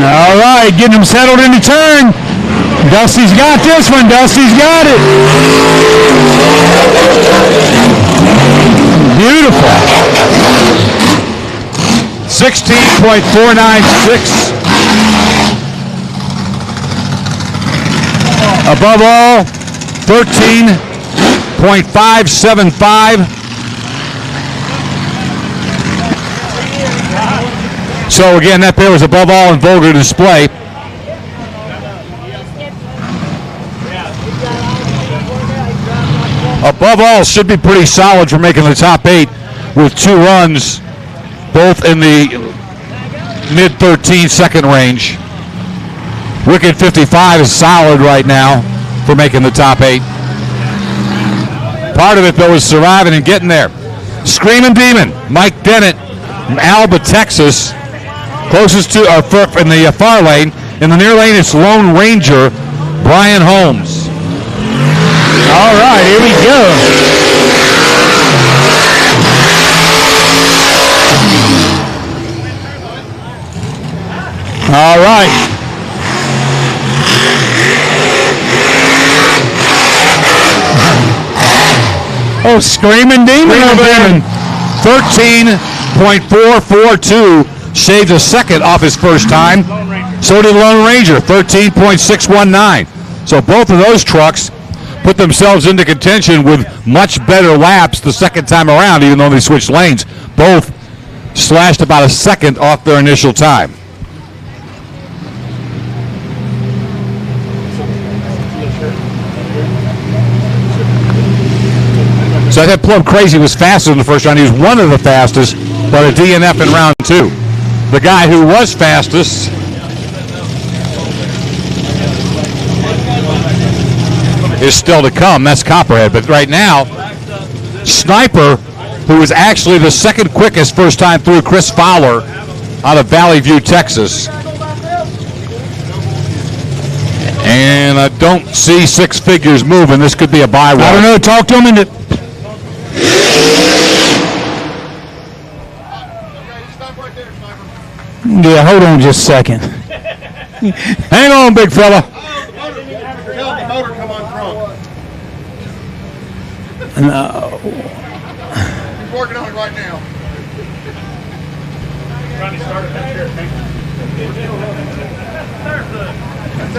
All right, getting them settled in the turn. Dusty's got this one. Dusty's got it. Beautiful.
16.496. Above all, 13.575. So again, that pair was above all in vulgar display. Above all should be pretty solid for making the top 8 with 2 runs, both in the mid-13 second range. Wicked 55 is solid right now for making the top 8. Part of it, though, is surviving and getting there. Screaming Demon, Mike Dennett from Alba, Texas. Closest to in the far lane. In the near lane, it's Lone Ranger, Brian Holmes.
All right, here we go. All right. Oh, Screaming Demon.
13.442. Shaved a second off his first time. So did Lone Ranger, 13.619. So both of those trucks put themselves into contention with much better laps the second time around, even though they switched lanes. Both slashed about a second off their initial time. So I thought Plum Crazy was faster in the first round. He was one of the fastest, but a DNF in round 2. The guy who was fastest is still to come. That's Copperhead. But right now, Sniper, who was actually the second quickest first time through, Chris Fowler out of Valley View, Texas. And I don't see 6 figures moving. This could be a bye run.
I don't know. Talk to him into. Yeah, hold on just a second.
Hang on, big fella.
Tell the motor come on front.
No.
He's working on it right now.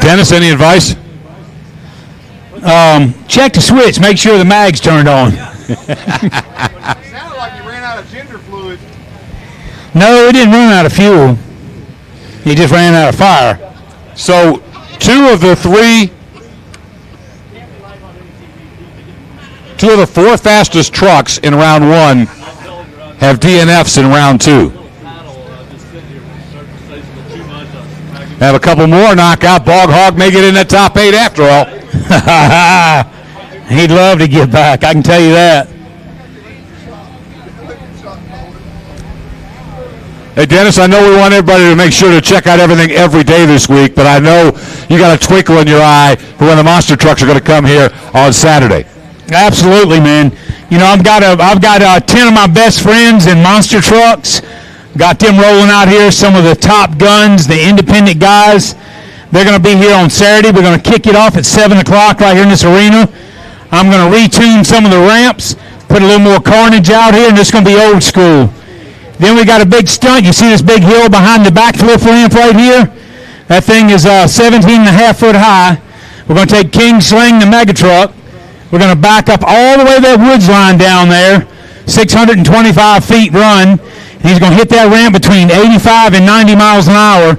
Dennis, any advice?
Check the switch. Make sure the mag's turned on.
It sounded like you ran out of gender fluid.
No, it didn't run out of fuel. He just ran out of fire.
So 2 of the 4 fastest trucks in round 1 have DNFs in round 2. Have a couple more knockout. Bog Hog may get in that top 8 after all.
He'd love to get back, I can tell you that.
Hey, Dennis, I know we want everybody to make sure to check out everything every day this week, but I know you got a twinkle in your eye for when the monster trucks are going to come here on Saturday.
Absolutely, man. You know, I've got 10 of my best friends in monster trucks. Got them rolling out here, some of the top guns, the independent guys. They're going to be here on Saturday. We're going to kick it off at 7 o'clock right here in this arena. I'm going to retune some of the ramps, Put a little more carnage out here, and this is going to be old school. Then we got a big stunt. You see this big hill behind the backflip ramp right here? That thing is 17.5 foot high. We're going to take King Sling, the mega truck. We're going to back up all the way to that woods line down there, 625 feet run. He's going to hit that ramp between 85 and 90 miles an hour.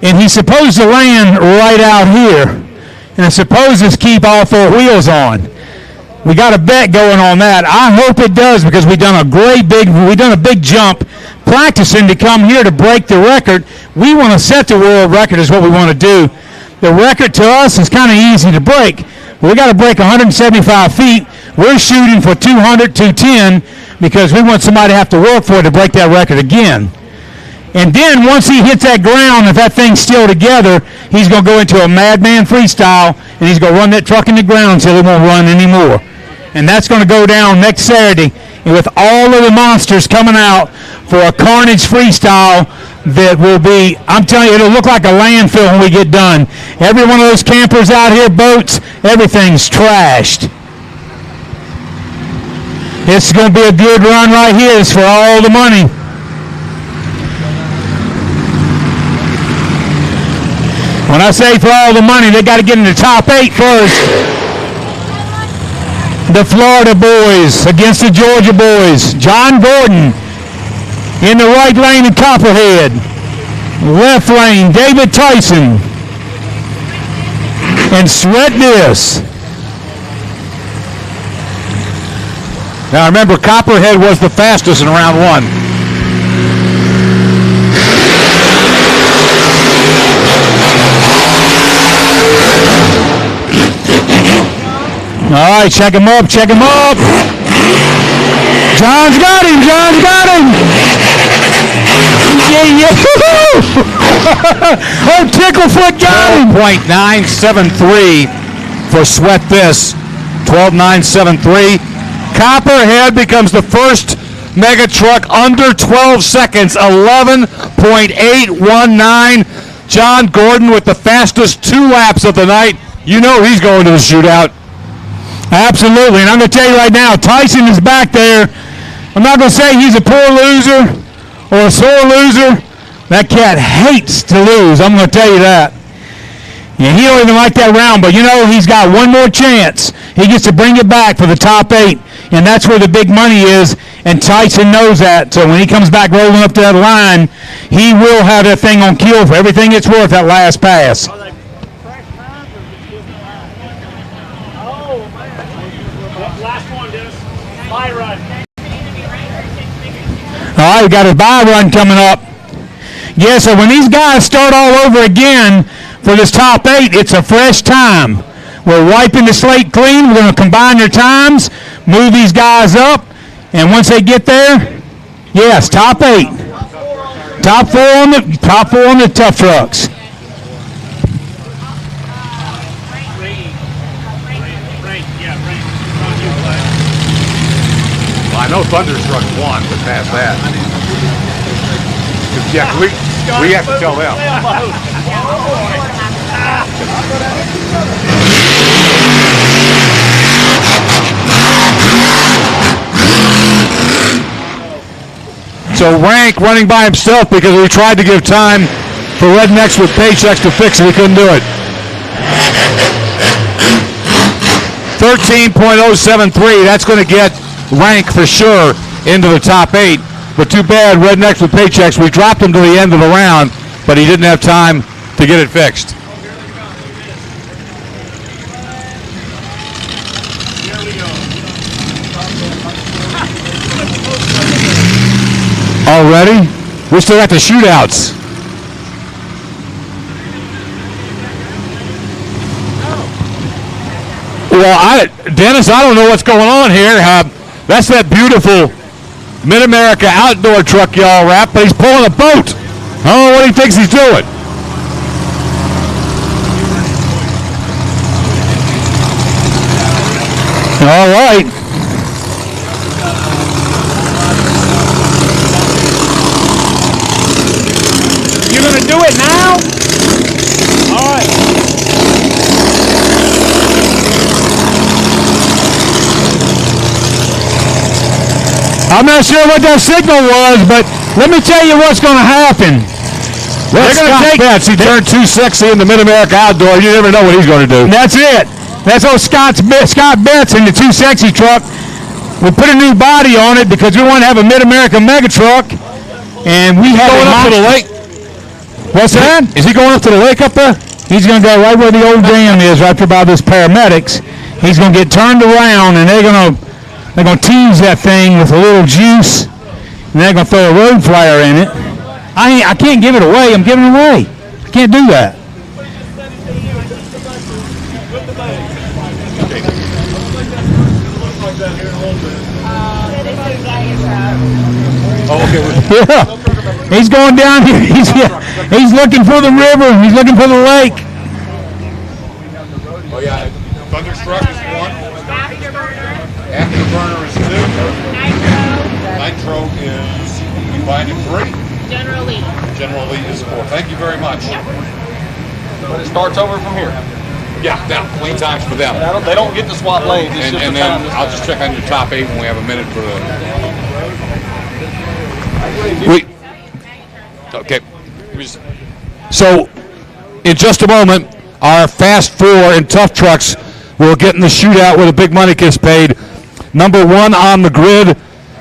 And he's supposed to land right out here. And it's supposed to keep all four wheels on. We got a bet going on that. I hope it does, because we've done a big jump practicing to come here to break the record. We want to set the world record is what we want to do. The record to us is kind of easy to break. We got to break 175 feet. We're shooting for 200, 210, because we want somebody to have to work for it to break that record again. And then once he hits that ground, if that thing's still together, he's going to go into a madman freestyle, and he's going to run that truck in the ground until he won't run anymore. And that's going to go down next Saturday, and with all of the monsters coming out for a carnage freestyle that will be, I'm telling you, it'll look like a landfill when we get done. Every one of those campers out here, boats, everything's trashed. This is going to be a good run right here. It's for all the money. When I say for all the money, they got to get in the top 8 first. The Florida boys against the Georgia boys. John Gordon in the right lane of Copperhead. Left lane, David Tyson. And Sweat this.
Now remember, Copperhead was the fastest in round 1.
All right, check him up, check him up. John's got him, John's got him. Yeah. Oh, Ticklefoot got him.
12.973 for Sweat This. 12.973. Copperhead becomes the first mega truck under 12 seconds. 11.819. John Gordon with the fastest 2 laps of the night. You know he's going to the shootout.
Absolutely, and I'm going to tell you right now, Tyson is back there. I'm not going to say he's a poor loser or a sore loser. That cat hates to lose, I'm going to tell you that. Yeah, he don't even like that round, but you know, he's got one more chance. He gets to bring it back for the top 8, and that's where the big money is, and Tyson knows that. So when he comes back rolling up to that line, he will have that thing on kill for everything it's worth, that last pass. All right, we got a bye run coming up. Yeah, so when these guys start all over again for this top 8, it's a fresh time. We're wiping the slate clean. We're going to combine their times, move these guys up, and once they get there, yes, top 8. Top four on the tough trucks.
I know Thunderstruck won, but past that. Yeah, we have to tell them. So Rank running by himself because we tried to give time for Rednecks with paychecks to fix it. He couldn't do it. 13.073. That's going to get Rank for sure into the top 8, but too bad Rednecks with paychecks. We dropped him to the end of the round, but he didn't have time to get it fixed. Already? We still got the shootouts. Well, Dennis, I don't know what's going on here. That's that beautiful Mid-America outdoor truck y'all wrap, but he's pulling a boat. I don't know what he thinks he's doing. All right.
You're going to do it now? All right.
I'm not sure what that signal was, but let me tell you what's going to happen.
They're going to take Betts. He turned too sexy in the Mid-America Outdoor. You never know what he's going to do.
That's it. That's old Scott Betts in the Too Sexy truck. We put a new body on it because we want to have a Mid-America mega truck, and we have
Going up to the lake.
What's that?
Is he going up to the lake up there?
He's going to go right where the old dam is, right there by those paramedics. He's going to get turned around, and they're going to tease that thing with a little juice, and they're going to throw a road flyer in it. I can't give it away. I'm giving it away. I can't do that.
Oh, okay.
Yeah. He's going down here. He's looking for the river. He's looking for the lake.
Oh, yeah. Thunderstruck is one. Afterburner is two. Nitro is combined in three.
General Lee.
General Lee is four. Thank you very much.
But it starts over from here.
Yeah, down. Clean times for them.
They don't get to swap lanes. It's
And
just
then
the time.
I'll just check on your top 8 when we have a minute for the... Okay. So, in just a moment, our Fast 4 and Tough Trucks will get in the shootout where the big money gets paid. Number 1 on the grid,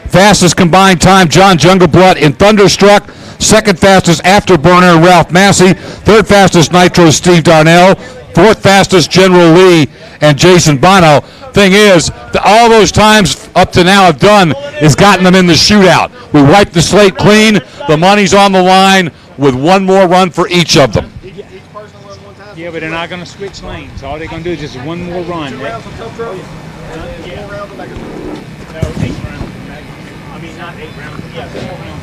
fastest combined time, John Jungleblood in Thunderstruck. Second fastest, Afterburner, Ralph Massey. Third fastest, Nitro, Steve Darnell. Fourth fastest, General Lee and Jason Bono. Thing is, all those times up to now have done is gotten them in the shootout. We wiped the slate clean. The money's on the line with one more run for each of them.
Yeah, but they're not going to switch lanes. All they're going to do is just one more run.
Four rounds of tough road. 4 rounds of mega.
No, 8 rounds. I mean, not 8 rounds. Yeah, 4 rounds.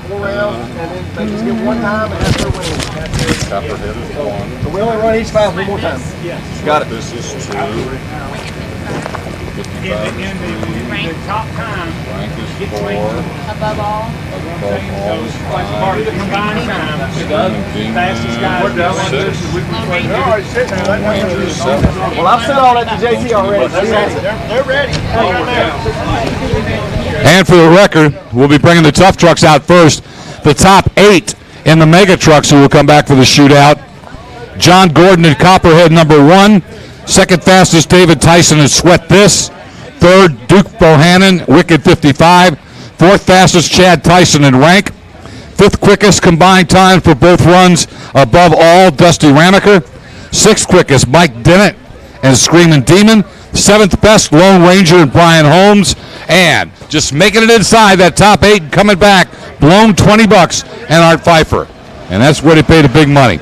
4 rounds, and then they just get one time, and that's their win.
Copperhead is 1.
So we only run each fast one more time.
Yes.
Got it.
This is 2.
And the top time
Rank is
gets
4.
Above all.
goes as part of the combined time. Fastest guy.
Ranger is 7.
Well, I've sent all that to JT already. They're ready.
And for the record, we'll be bringing the Tough Trucks out first. The top 8 in the Mega Trucks who will come back for the shootout. John Gordon at Copperhead, number 1. Second fastest, David Tyson at Sweat This. Third, Duke Bohannon, Wicked 55. Fourth fastest, Chad Tyson in Rank. Fifth quickest combined time for both runs above all, Dusty Ramaker. Sixth quickest, Mike Dennett and Screaming Demon. Seventh best, Lone Ranger and Brian Holmes. And just making it inside that top 8 and coming back, blown $20, and Art Pfeiffer. And that's where they pay the big money.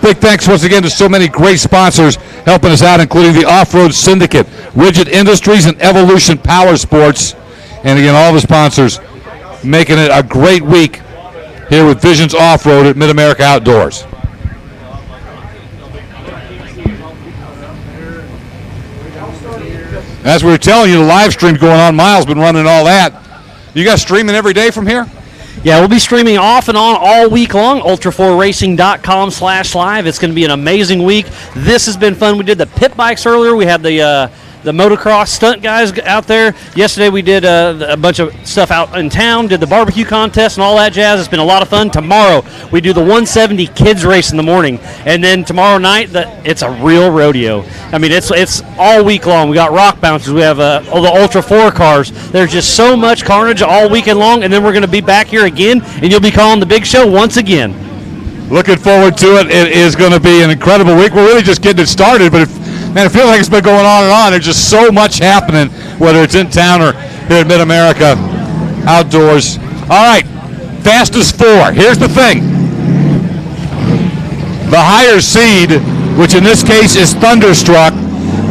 Big thanks once again to so many great sponsors helping us out, including the Offroad Syndicate, Rigid Industries, and Evolution Power Sports. And again, all the sponsors making it a great week here with Visions Off-Road at Mid-America Outdoors. As we were telling you, the live stream's going on. Miles been running all that. You guys streaming every day from here?
Yeah, we'll be streaming off and on all week long, ultra4racing.com/live. It's going to be an amazing week. This has been fun. We did the pit bikes earlier. We had the motocross stunt guys out there. Yesterday we did a bunch of stuff out in town, did the barbecue contest and all that jazz. It's been a lot of fun. Tomorrow we do the 170 kids race in the morning. And then tomorrow night, it's a real rodeo. I mean, it's all week long. We got rock bouncers. We have all the Ultra 4 cars. There's just so much carnage all weekend long. And then we're going to be back here again, and you'll be calling the big show once again.
Looking forward to it. It is going to be an incredible week. We're really just getting it started, but man, it feels like it's been going on and on. There's just so much happening, whether it's in town or here at Mid-America Outdoors. All right, fastest 4. Here's the thing. The higher seed, which in this case is Thunderstruck,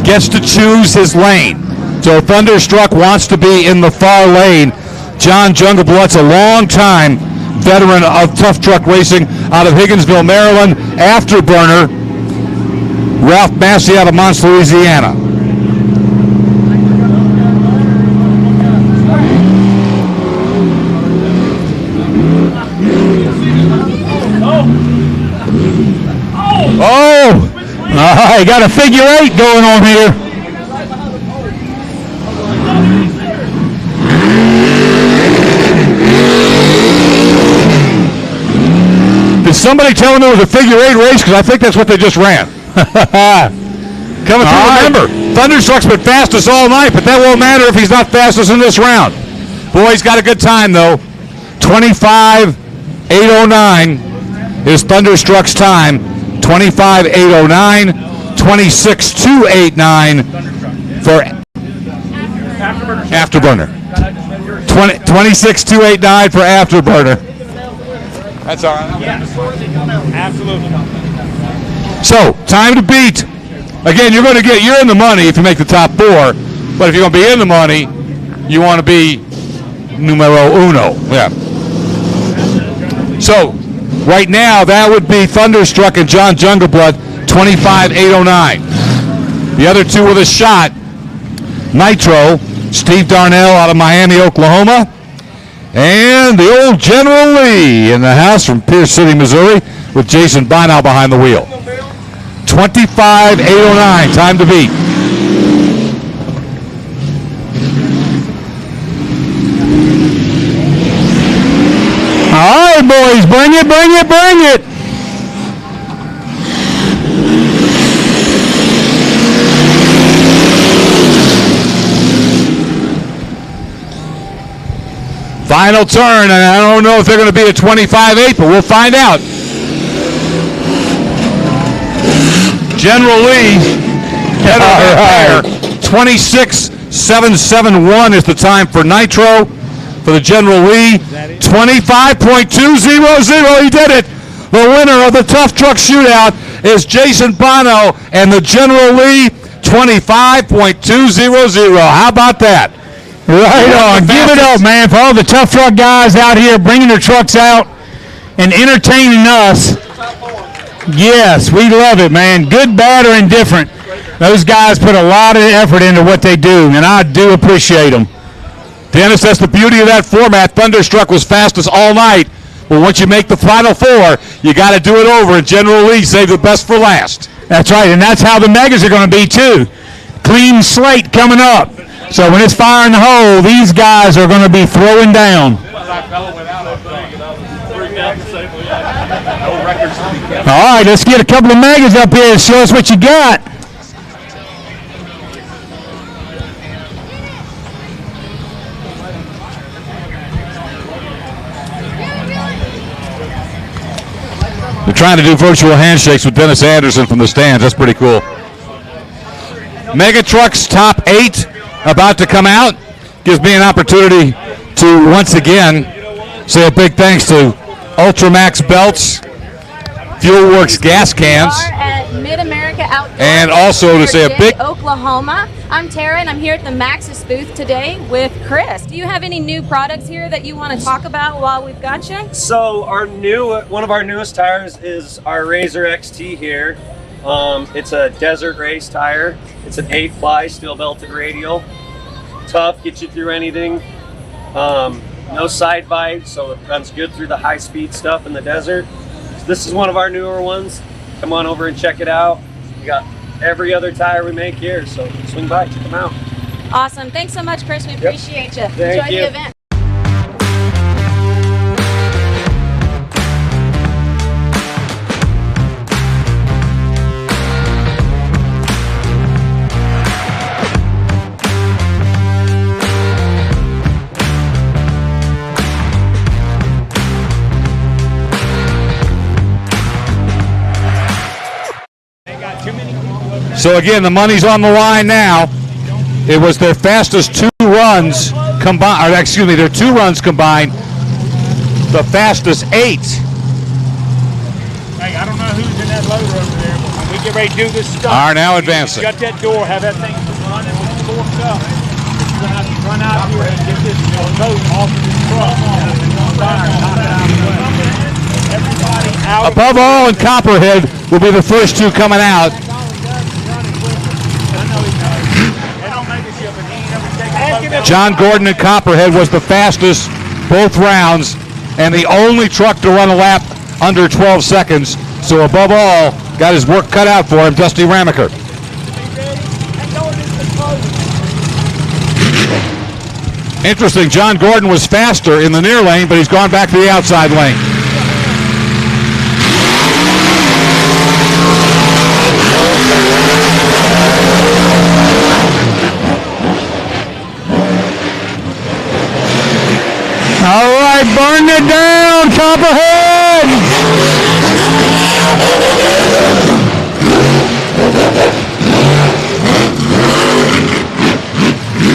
gets to choose his lane. So Thunderstruck wants to be in the far lane. John Jungleblood's a long-time veteran of tough truck racing out of Higginsville, Maryland. Afterburner, Ralph Massey out of Mons, Louisiana.
Oh! You got a figure 8 going on here.
somebody tell them it was a figure 8 race? Because I think that's what they just ran. Coming through, remember, Thunderstruck's been fastest all night, but that won't matter if he's not fastest in this round. Boy, he's got a good time, though. 25.809 is Thunderstruck's time. 25.809, 26.289 for Afterburner. 26.289 for Afterburner. That's all right.
Yeah, absolutely.
So, time to beat. Again, you're in the money if you make the top 4, but if you're going to be in the money, you want to be numero uno. Yeah. So, right now, that would be Thunderstruck and John Jungleblood, 25.809. The other two with a shot, Nitro, Steve Darnell out of Miami, Oklahoma, and the old General Lee in the house from Pierce City, Missouri, with Jason Bonow behind the wheel. 25.809, time to beat.
All right, boys, bring it, bring it, bring it.
Final turn, and I don't know if they're going to be a 25.8, but we'll find out. General Lee, head of that pair, 26.771 is the time for Nitro. For the General Lee, 25.200. He did it. The winner of the Tough Truck Shootout is Jason Bono, and the General Lee, 25.200. How about that?
Right on. Give it up, man, for all the tough truck guys out here bringing their trucks out and entertaining us. Yes, we love it, man. Good, bad, or indifferent. Those guys put a lot of effort into what they do, and I do appreciate them.
Dennis, that's the beauty of that format. Thunderstruck was fastest all night. But once you make the Final Four, you got to do it over, and General Lee saved the best for last.
That's right, and that's how the Megas are going to be, too. Clean slate coming up. So when it's fire in the hole, these guys are going to be throwing down. All right, let's get a couple of Megas up here and show us what you got.
They're trying to do virtual handshakes with Dennis Anderson from the stands. That's pretty cool. Mega Trucks top 8 about to come out. Gives me an opportunity to once again say a big thanks to Ultramax belts, Fuelworks gas cans,
At Mid-America Outdoor,
and also to say a big
Oklahoma. I'm Tara, and I'm here at the Maxxis booth today with Chris. Do you have any new products here that you want to talk about while we've got you?
So one of our newest tires is our Razor XT here. It's a desert race tire. It's an 8-ply steel belted radial. Tough, gets you through anything. No side bite, so it runs good through the high speed stuff in the desert. So this is one of our newer ones. Come on over and check it out. We got every other tire we make here, so swing by, check them out.
Awesome. Thanks so much, Chris. We appreciate you.
Thank
Enjoy
you.
the event.
So again, the money's on the line now. It was their fastest 2 runs combined, or excuse me, their 2 runs combined. The fastest 8.
Hey, I don't know who's in that loader over there, but when we get ready to do this stuff,
Are now advancing.
Shut that door, have that thing running with the forked up. You're gonna have to run out here and get this boat off of this truck. Everybody out.
Above all, and Copperhead will be the first 2 coming out. John Gordon at Copperhead was the fastest both rounds and the only truck to run a lap under 12 seconds. So above all, got his work cut out for him, Dusty Ramaker. Interesting, John Gordon was faster in the near lane, but he's gone back to the outside lane.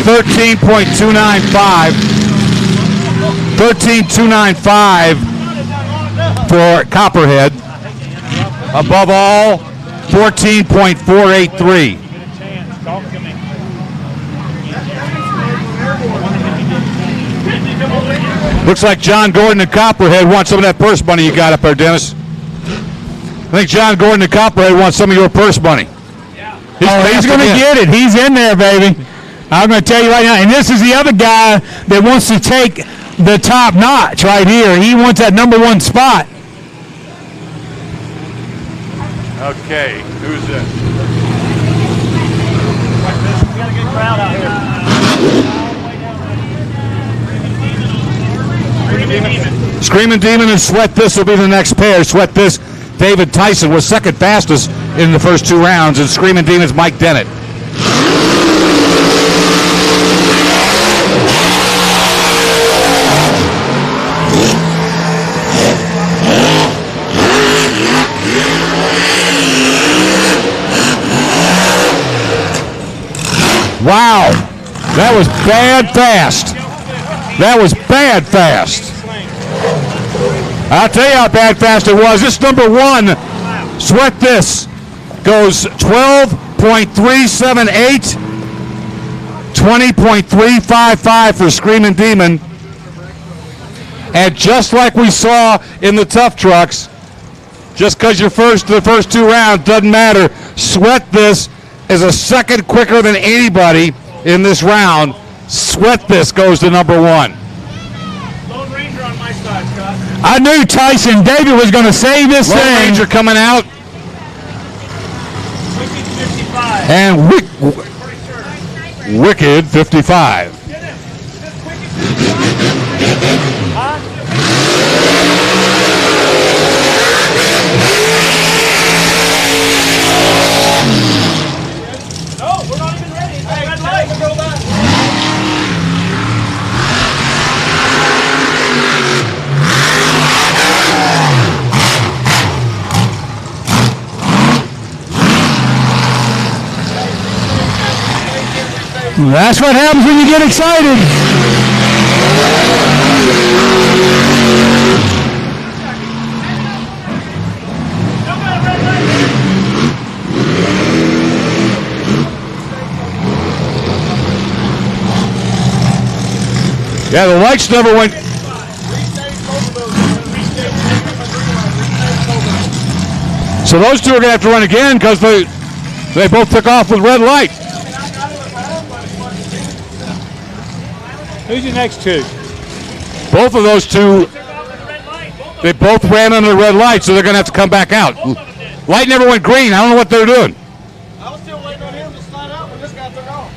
13.295. 13.295 for Copperhead. Above all, 14.483. Looks like John Gordon and Copperhead want some of that purse money you got up there, Dennis. I think John Gordon and Copperhead want some of your purse money.
He's going to get it. He's in there, baby. I'm going to tell you right now. And this is the other guy that wants to take the top notch right here. He wants that number one spot.
Okay, who's this?
We got a good crowd out here.
Screaming Demon and Sweat This will be the next pair. Sweat This, David Tyson was second fastest in the first 2 rounds, and Screaming Demon's Mike Dennett. Wow, that was bad fast. That was bad fast. I'll tell you how bad fast it was. This number one, Sweat This, goes 12.378, 20.355 for Screaming Demon. And just like we saw in the tough trucks, just because you're first to the first 2 rounds doesn't matter. Sweat This is a second quicker than anybody in this round. Sweat This goes to number one.
Lone Ranger on my side, Scott.
I knew Tyson David was going to save this
Lone
thing.
Ranger coming out.
Wicked 55.
And Wicked 55.
No, we're not even ready. Hey, red light. Go back.
That's what happens when you get excited.
Yeah, the lights never went. So those two are going to have to run again because they both took off with red light.
Who's your next two?
Both of those two, they both ran under the red light, so they're going to have to come back out. Light never went green. I don't know what they're doing.
I was still waiting on him to slide out when this guy took off.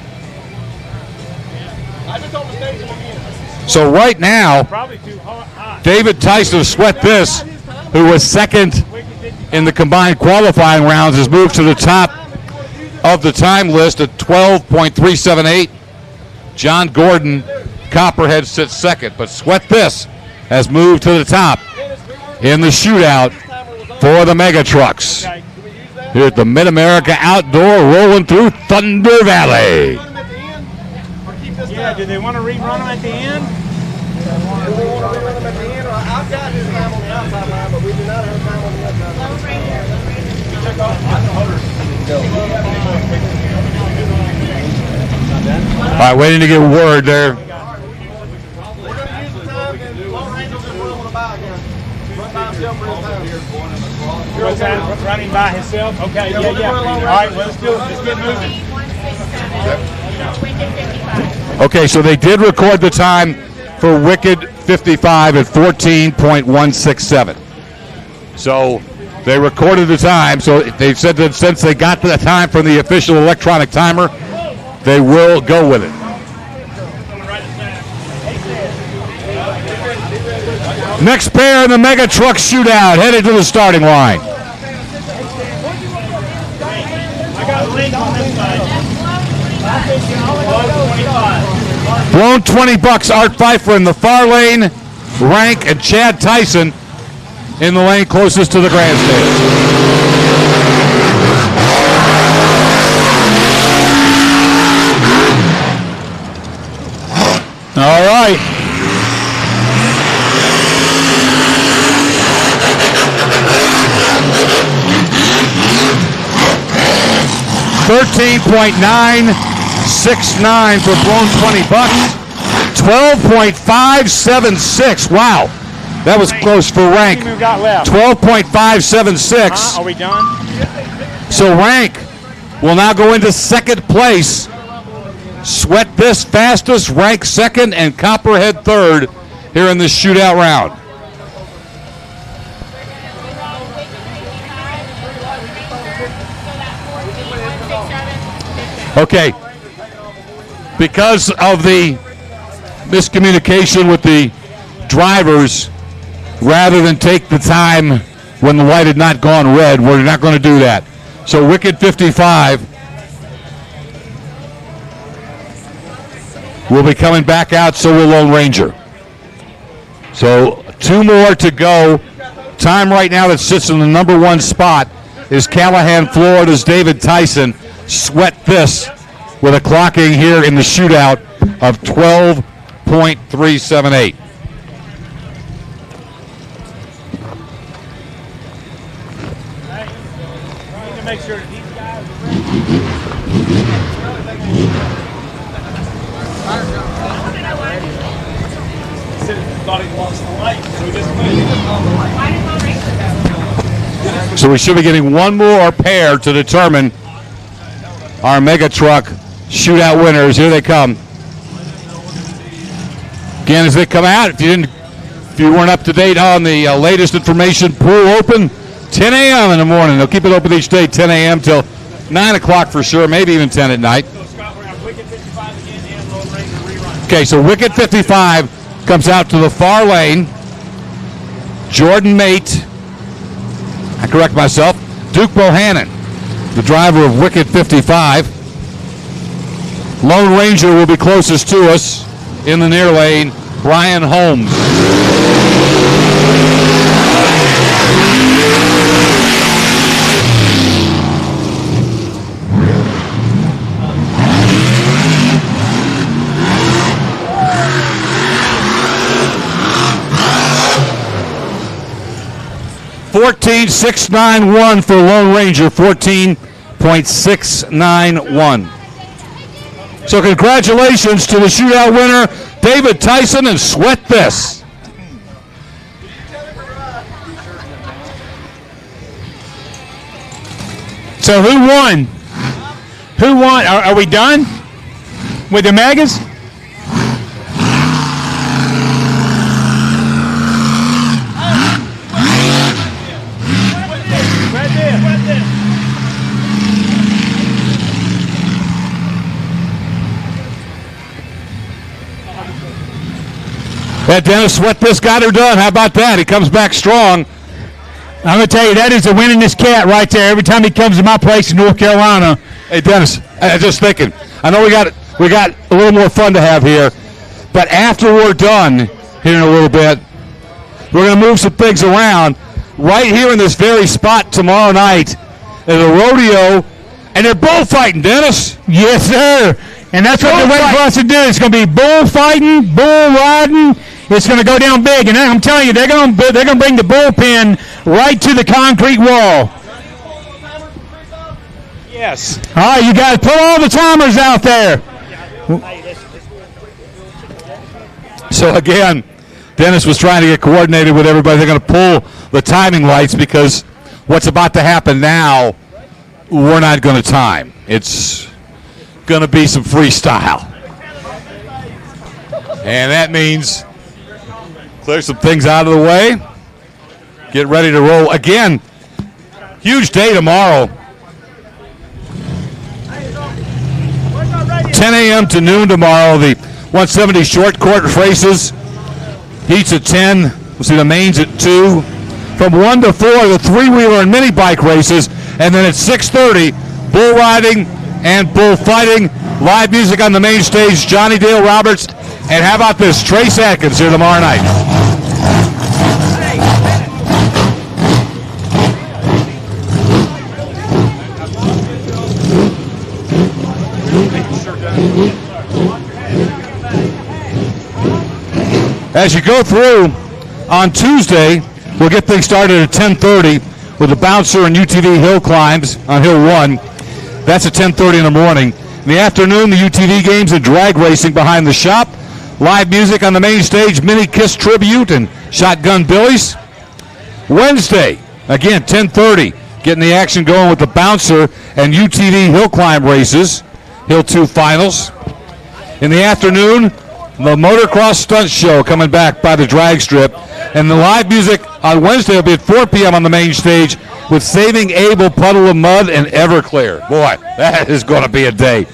I just told the station again.
So right now,
Probably too hot.
David Tyson of Sweat This, who was second in the combined qualifying rounds, has moved to the top of the time list at 12.378. John Gordon, Copperhead, sits second, but Sweat This has moved to the top in the shootout for the Mega Trucks. Here at the Mid-America Outdoor, rolling through Thunder Valley.
Yeah, do they want to rerun them at the end?
I've got his time on the outside line, but we do not have time on the outside line.
All right, waiting to get word there.
We're going to use the time, and Lone Ranger's just rolling about again. Run by himself for his time.
What's that? Running by himself? Okay,
Yeah,
yeah.
we'll
All
do it
right, well, let's do it. Let's get moving.
Okay, so they did record the time for Wicked 55 at 14.167. So they recorded the time. So they said that since they got the time from the official electronic timer, they will go with it. Next pair in the Mega Truck Shootout, headed to the starting line.
I got a link on this side.
Blown 20 bucks, Art Pfeiffer in the far lane, Rank and Chad Tyson in the lane closest to the grandstand. 13.969 for blown 20 bucks. 12.576. Wow. That was close for Rank. 12.576.
Are we done?
So Rank will now go into second place. Sweat This fastest, Rank second, and Copperhead third here in this shootout round. Okay. Because of the miscommunication with the drivers, rather than take the time when the light had not gone red, we're not going to do that. So Wicked 55 will be coming back out, so will Lone Ranger. So 2 more to go. Time right now that sits in the number 1 spot is Callahan, Florida's David Tyson. Sweat This with a clocking here in the shootout of 12.378.
Make sure that these guys thought he lost the light, so he just
So we should be getting one more pair to determine our mega truck shootout winners. Here they come. Again, as they come out, if you weren't up to date on the latest information, pool open 10 a.m. in the morning. They'll keep it open each day, 10 a.m. till 9 o'clock for sure, maybe even 10 at night. Okay, so Wicked 55 comes out to the far lane. Jordan Mate, I correct myself, Duke Bohannon, the driver of Wicked 55. Lone Ranger will be closest to us in the near lane, Brian Holmes. 14.691 for Lone Ranger, 14.691. So congratulations to the shootout winner, David Tyson, and Sweat This.
So who won? Who won? Are we done with the megas?
That Dennis Sweat This got her done. How about that? He comes back strong.
I'm going to tell you, that is the winningest cat right there. Every time he comes to my place in North Carolina.
Hey, Dennis, I was just thinking. I know we got a little more fun to have here, but after we're done here in a little bit, we're going to move some things around. Right here in this very spot tomorrow night at a rodeo, and they're bullfighting, Dennis.
Yes, sir. And that's what they're waiting for us to do. It's going to be bullfighting, bull riding. It's going to go down big, and I'm telling you, they're going to bring the bullpen right to the concrete wall.
Yes.
All right, you guys, put all the timers out there.
So again, Dennis was trying to get coordinated with everybody. They're going to pull the timing lights because what's about to happen now, we're not going to time. It's going to be some freestyle. And that means clear some things out of the way. Get ready to roll. Again, huge day tomorrow. 10 a.m. to noon tomorrow, the 170 short court races. Heats at 10. We'll see the mains at 2. From 1 to 4, the three-wheeler and mini bike races. And then at 6:30, bull riding and bullfighting. Live music on the main stage, Johnny Dale Roberts. And how about this, Trace Atkins here tomorrow night. As you go through on Tuesday, we'll get things started at 10:30 with the bouncer and UTV hill climbs on Hill 1. That's at 10:30 in the morning. In the afternoon, the UTV games and drag racing behind the shop. Live music on the main stage, Mini Kiss Tribute and Shotgun Billies. Wednesday, again, 10:30, getting the action going with the Bouncer and UTV Hill Climb races, Hill 2 finals. In the afternoon, the Motocross Stunt Show coming back by the drag strip. And the live music on Wednesday will be at 4 p.m. on the main stage with Saving Abel, Puddle of Mud, and Everclear. Boy, that is going to be a day.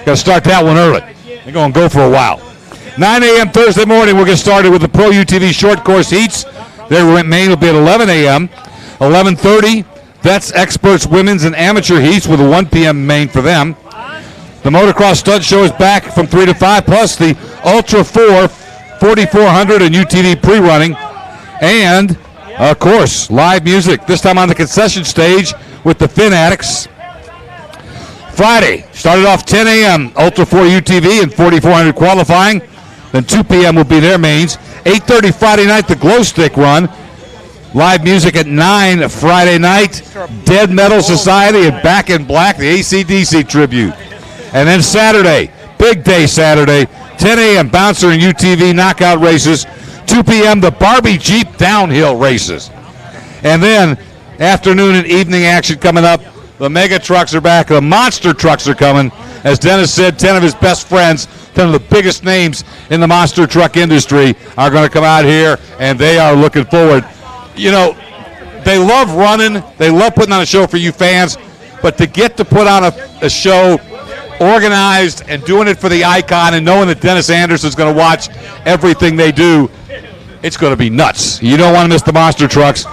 Got to start that one early. They're going to go for a while. 9 a.m. Thursday morning, we'll get started with the Pro UTV Short Course Heats. Their main will be at 11 a.m. 11:30, that's Experts Women's and Amateur Heats with a 1 p.m. main for them. The Motocross Stunt Show is back from 3 to 5, plus the Ultra 4 4400 and UTV pre-running. And, of course, live music, this time on the concession stage with the Fin Addicts. Friday, started off 10 a.m., Ultra 4 UTV and 4400 qualifying. Then 2 p.m. will be their mains. 8:30 Friday night, the Glow Stick Run. Live music at 9 Friday night. Dead Metal Society and Back in Black, the AC/DC tribute. And then Saturday, big day Saturday, 10 a.m. Bouncer and UTV knockout races. 2 p.m. the Barbie Jeep downhill races. And then afternoon and evening action coming up. The mega trucks are back. The monster trucks are coming. As Dennis said, 10 of his best friends, 10 of the biggest names in the monster truck industry are going to come out here, and they are looking forward. You know, they love running. They love putting on a show for you fans. But to get to put on a show organized and doing it for the icon and knowing that Dennis Anderson's going to watch everything they do, it's going to be nuts. You don't want to miss the monster trucks,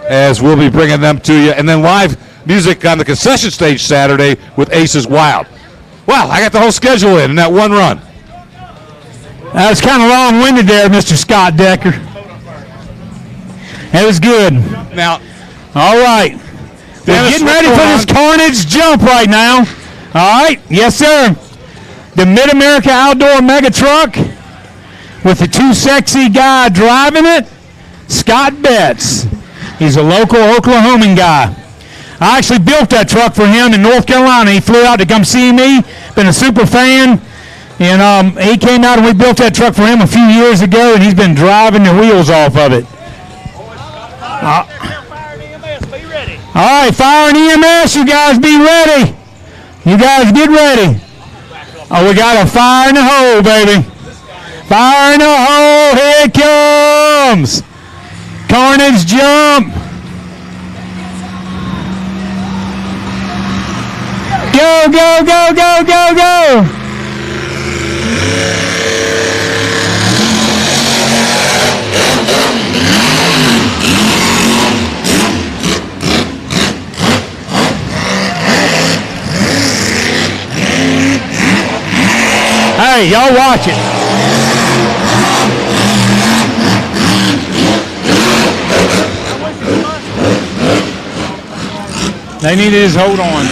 as we'll be bringing them to you. And then live music on the concession stage Saturday with Aces Wild. Wow, I got the whole schedule in that one run.
That was kind of long-winded there, Mr. Scott Decker. That was good.
Now,
all right. We're getting ready for this carnage jump right now. All right. Yes, sir. The Mid-America Outdoor Mega Truck with the two sexy guy driving it, Scott Betts. He's a local Oklahoman guy. I actually built that truck for him in North Carolina. He flew out to come see me. Been a super fan. And he came out and we built that truck for him a few years ago, and he's been driving the wheels off of it. All right, Fire and EMS, you guys be ready. You guys get ready. Oh, we got a fire in the hole, baby. Fire in the hole, here it comes. Carnage jump. Go, go, go, go, go, go. Hey, y'all watch it. They need to just hold on.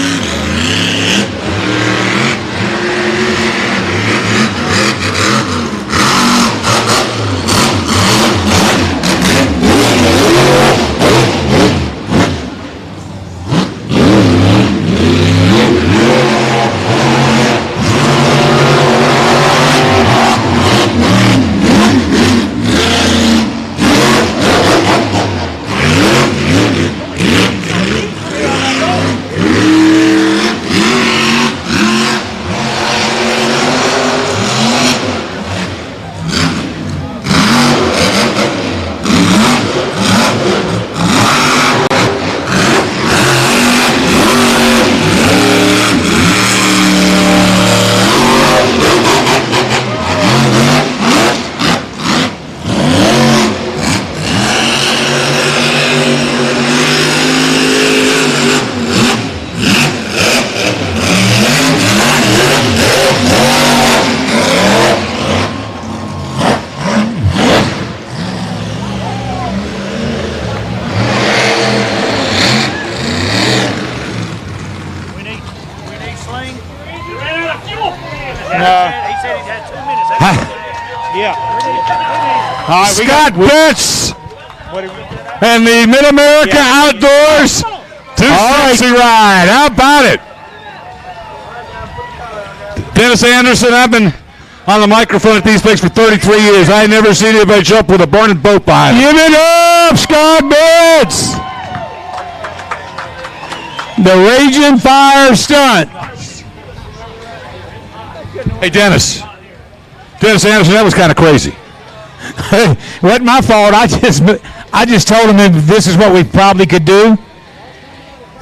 Scott Betts and the Mid-America Outdoors. Too sexy ride. How about it?
Dennis Anderson, I've been on the microphone at these things for 33 years. I ain't never seen anybody jump with a burning boat behind him.
Give it up, Scott Betts! The Raging Fire stunt.
Hey, Dennis. Dennis Anderson, that was kind of crazy.
Wasn't my fault. I just told him that this is what we probably could do.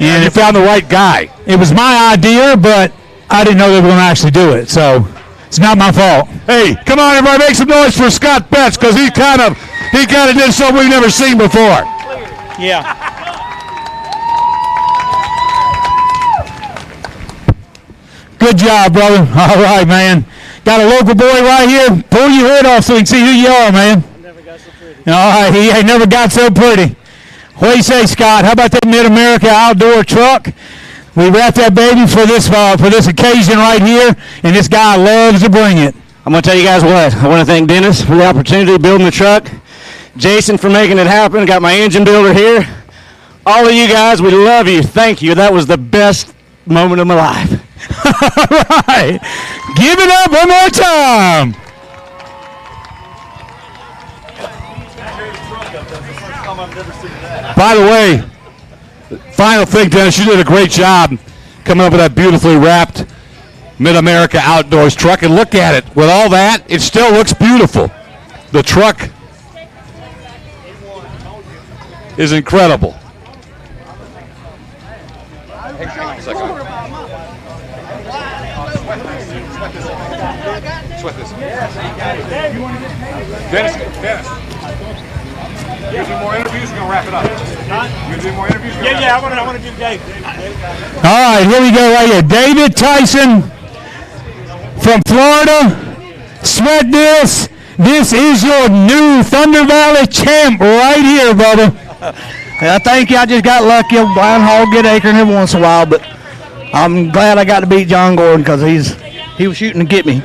And you found the right guy.
It was my idea, but I didn't know they were going to actually do it. So it's not my fault.
Hey, come on, everybody, make some noise for Scott Betts, because he kind of did something we've never seen before.
Yeah.
Good job, brother. All right, man. Got a local boy right here. Pull your hood off so we can see who you are, man.
Never got so pretty.
All right, he ain't never got so pretty. What do you say, Scott? How about that Mid-America outdoor truck? We wrapped that baby for this occasion right here, and this guy loves to bring it.
I'm going to tell you guys what. I want to thank Dennis for the opportunity of building the truck. Jason for making it happen. Got my engine builder here. All of you guys, we love you. Thank you. That was the best moment of my life.
All right. Give it up one more time.
By the way, final thing, Dennis, you did a great job coming up with that beautifully wrapped Mid-America Outdoors truck. And look at it. With all that, it still looks beautiful. The truck is incredible. Hang on a second. Sweat this. Dennis. You do more interviews, we're going to wrap it up. You going to do more interviews?
Yeah, I want to do Dave.
All right, here we go right here. David Tyson from Florida. Sweat this. This is your new Thunder Valley champ right here, brother.
I think I just got lucky. Blind hog get acre every once in a while, but I'm glad I got to beat John Gordon because he was shooting to get me.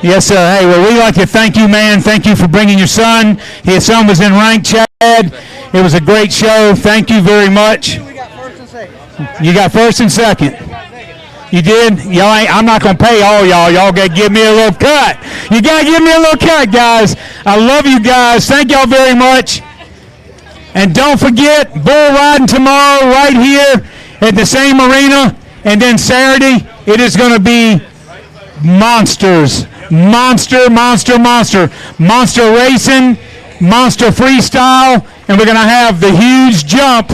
Yes, sir. Hey, well, we'd like to thank you, man. Thank you for bringing your son. His son was in rank, Chad. It was a great show. Thank you very much.
We got first and second.
You got first and second. You did? I'm not going to pay all y'all. Y'all got to give me a little cut. You got to give me a little cut, guys. I love you guys. Thank y'all very much. And don't forget, bull riding tomorrow right here at the same arena. And then Saturday, it is going to be monsters. Monster racing, monster freestyle, and we're going to have the huge jump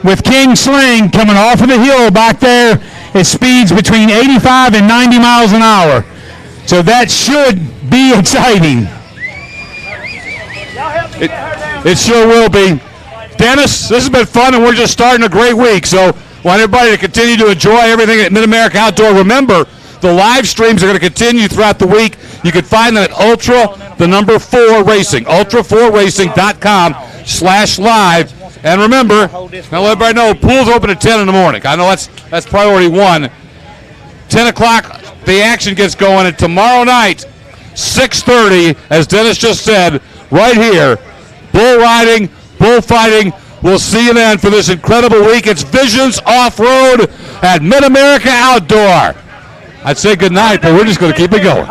with King Sling coming off of the hill back there at speeds between 85 and 90 miles an hour. So that should be exciting.
It sure will be. Dennis, this has been fun, and we're just starting a great week. So I want everybody to continue to enjoy everything at Mid-America Outdoor. Remember, the live streams are going to continue throughout the week. You can find them at Ultra4 Racing, ultra4racing.com/live. And remember, now let everybody know, pool's open at 10 in the morning. I know that's priority one. 10 o'clock, the action gets going. And tomorrow night, 6:30, as Dennis just said, right here, bull riding, bullfighting. We'll see you then for this incredible week. It's Visions Off-Road at Mid-America Outdoor. I'd say good night, but we're just going to keep it going.